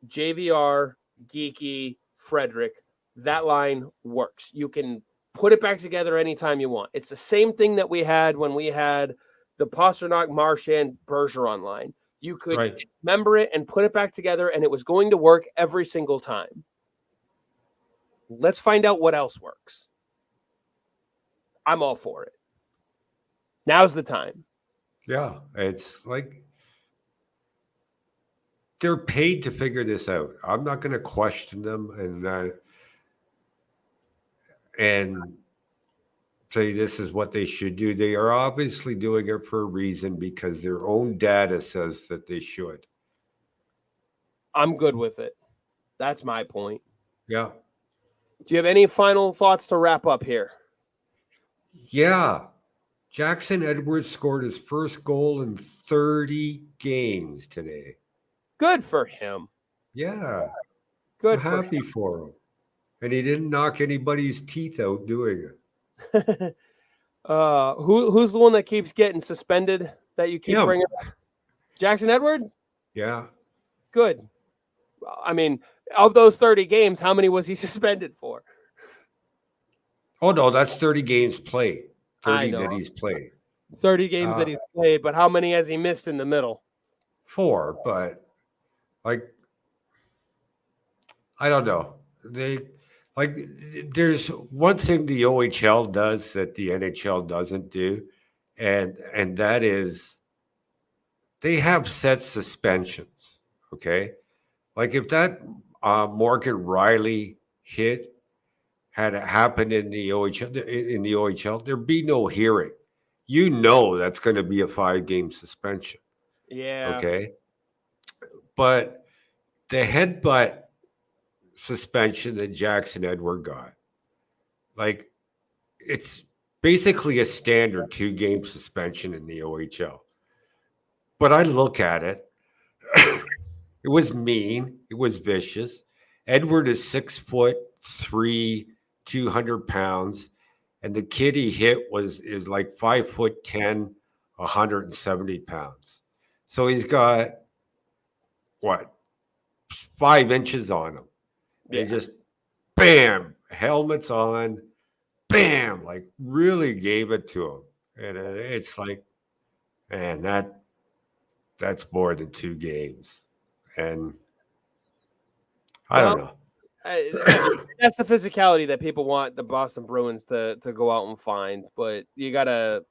JVR, Geeky, Frederick, that line works. You can put it back together anytime you want. It's the same thing that we had when we had the Pasternak, Marchand, Bergeron line. You could remember it and put it back together, and it was going to work every single time. Let's find out what else works. I'm all for it. Now's the time. Yeah, it's like they're paid to figure this out. I'm not going to question them and say this is what they should do. They are obviously doing it for a reason because their own data says that they should. I'm good with it. That's my point. Yeah. Do you have any final thoughts to wrap up here? Yeah. Jackson Edwards scored his first goal in 30 games today. Good for him. Yeah. Good. I'm happy for him. And he didn't knock anybody's teeth out doing it. Who's the one that keeps getting suspended that you keep bringing up? Jackson Edward? Yeah. Good. I mean, of those 30 games, how many was he suspended for? Oh, no, that's 30 games played. 30 that he's played. 30 games that he's played, but how many has he missed in the middle? 4, but like, I don't know. There's one thing the OHL does that the NHL doesn't do, and that is they have set suspensions. Okay, like if that Morgan Riley hit had happened in the OHL, there'd be no hearing. You know that's going to be a 5-game suspension. Yeah. Okay. But the headbutt suspension that Jackson Edward got, like, it's basically a standard 2-game suspension in the OHL. But I look at it, it was mean, it was vicious. Edward is 6'3", 200 pounds, and the kid he hit is like 5'10", 170 pounds. So he's got what, 5 inches on him. Yeah. And just bam, helmets on, bam, like really gave it to him. And it's like, man, that's more than 2 games. And I don't know. That's the physicality that people want the Boston Bruins to go out and find, but you gotta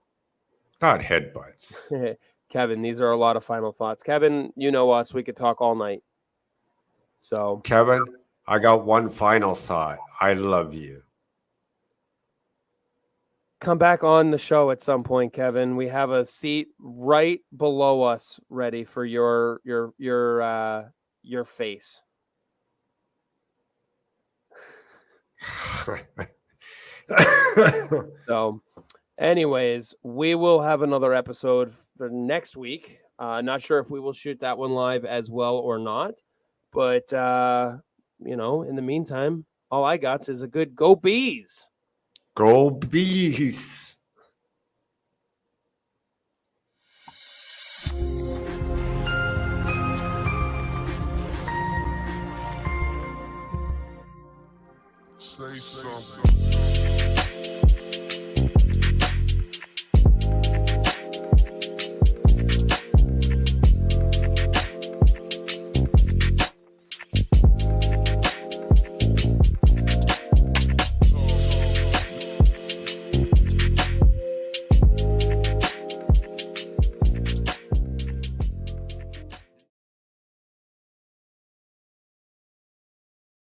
not headbutts. Kevin, these are a lot of final thoughts. Kevin, you know us. We could talk all night. So, Kevin, I got one final thought. I love you. come back on the show at some point, Kevin. We have a seat right below us ready for your face. So, anyways, we will have another episode for next week. Not sure if we will shoot that one live as well or not, but in the meantime, all I got is a good go Bees. Go Bees. Say something.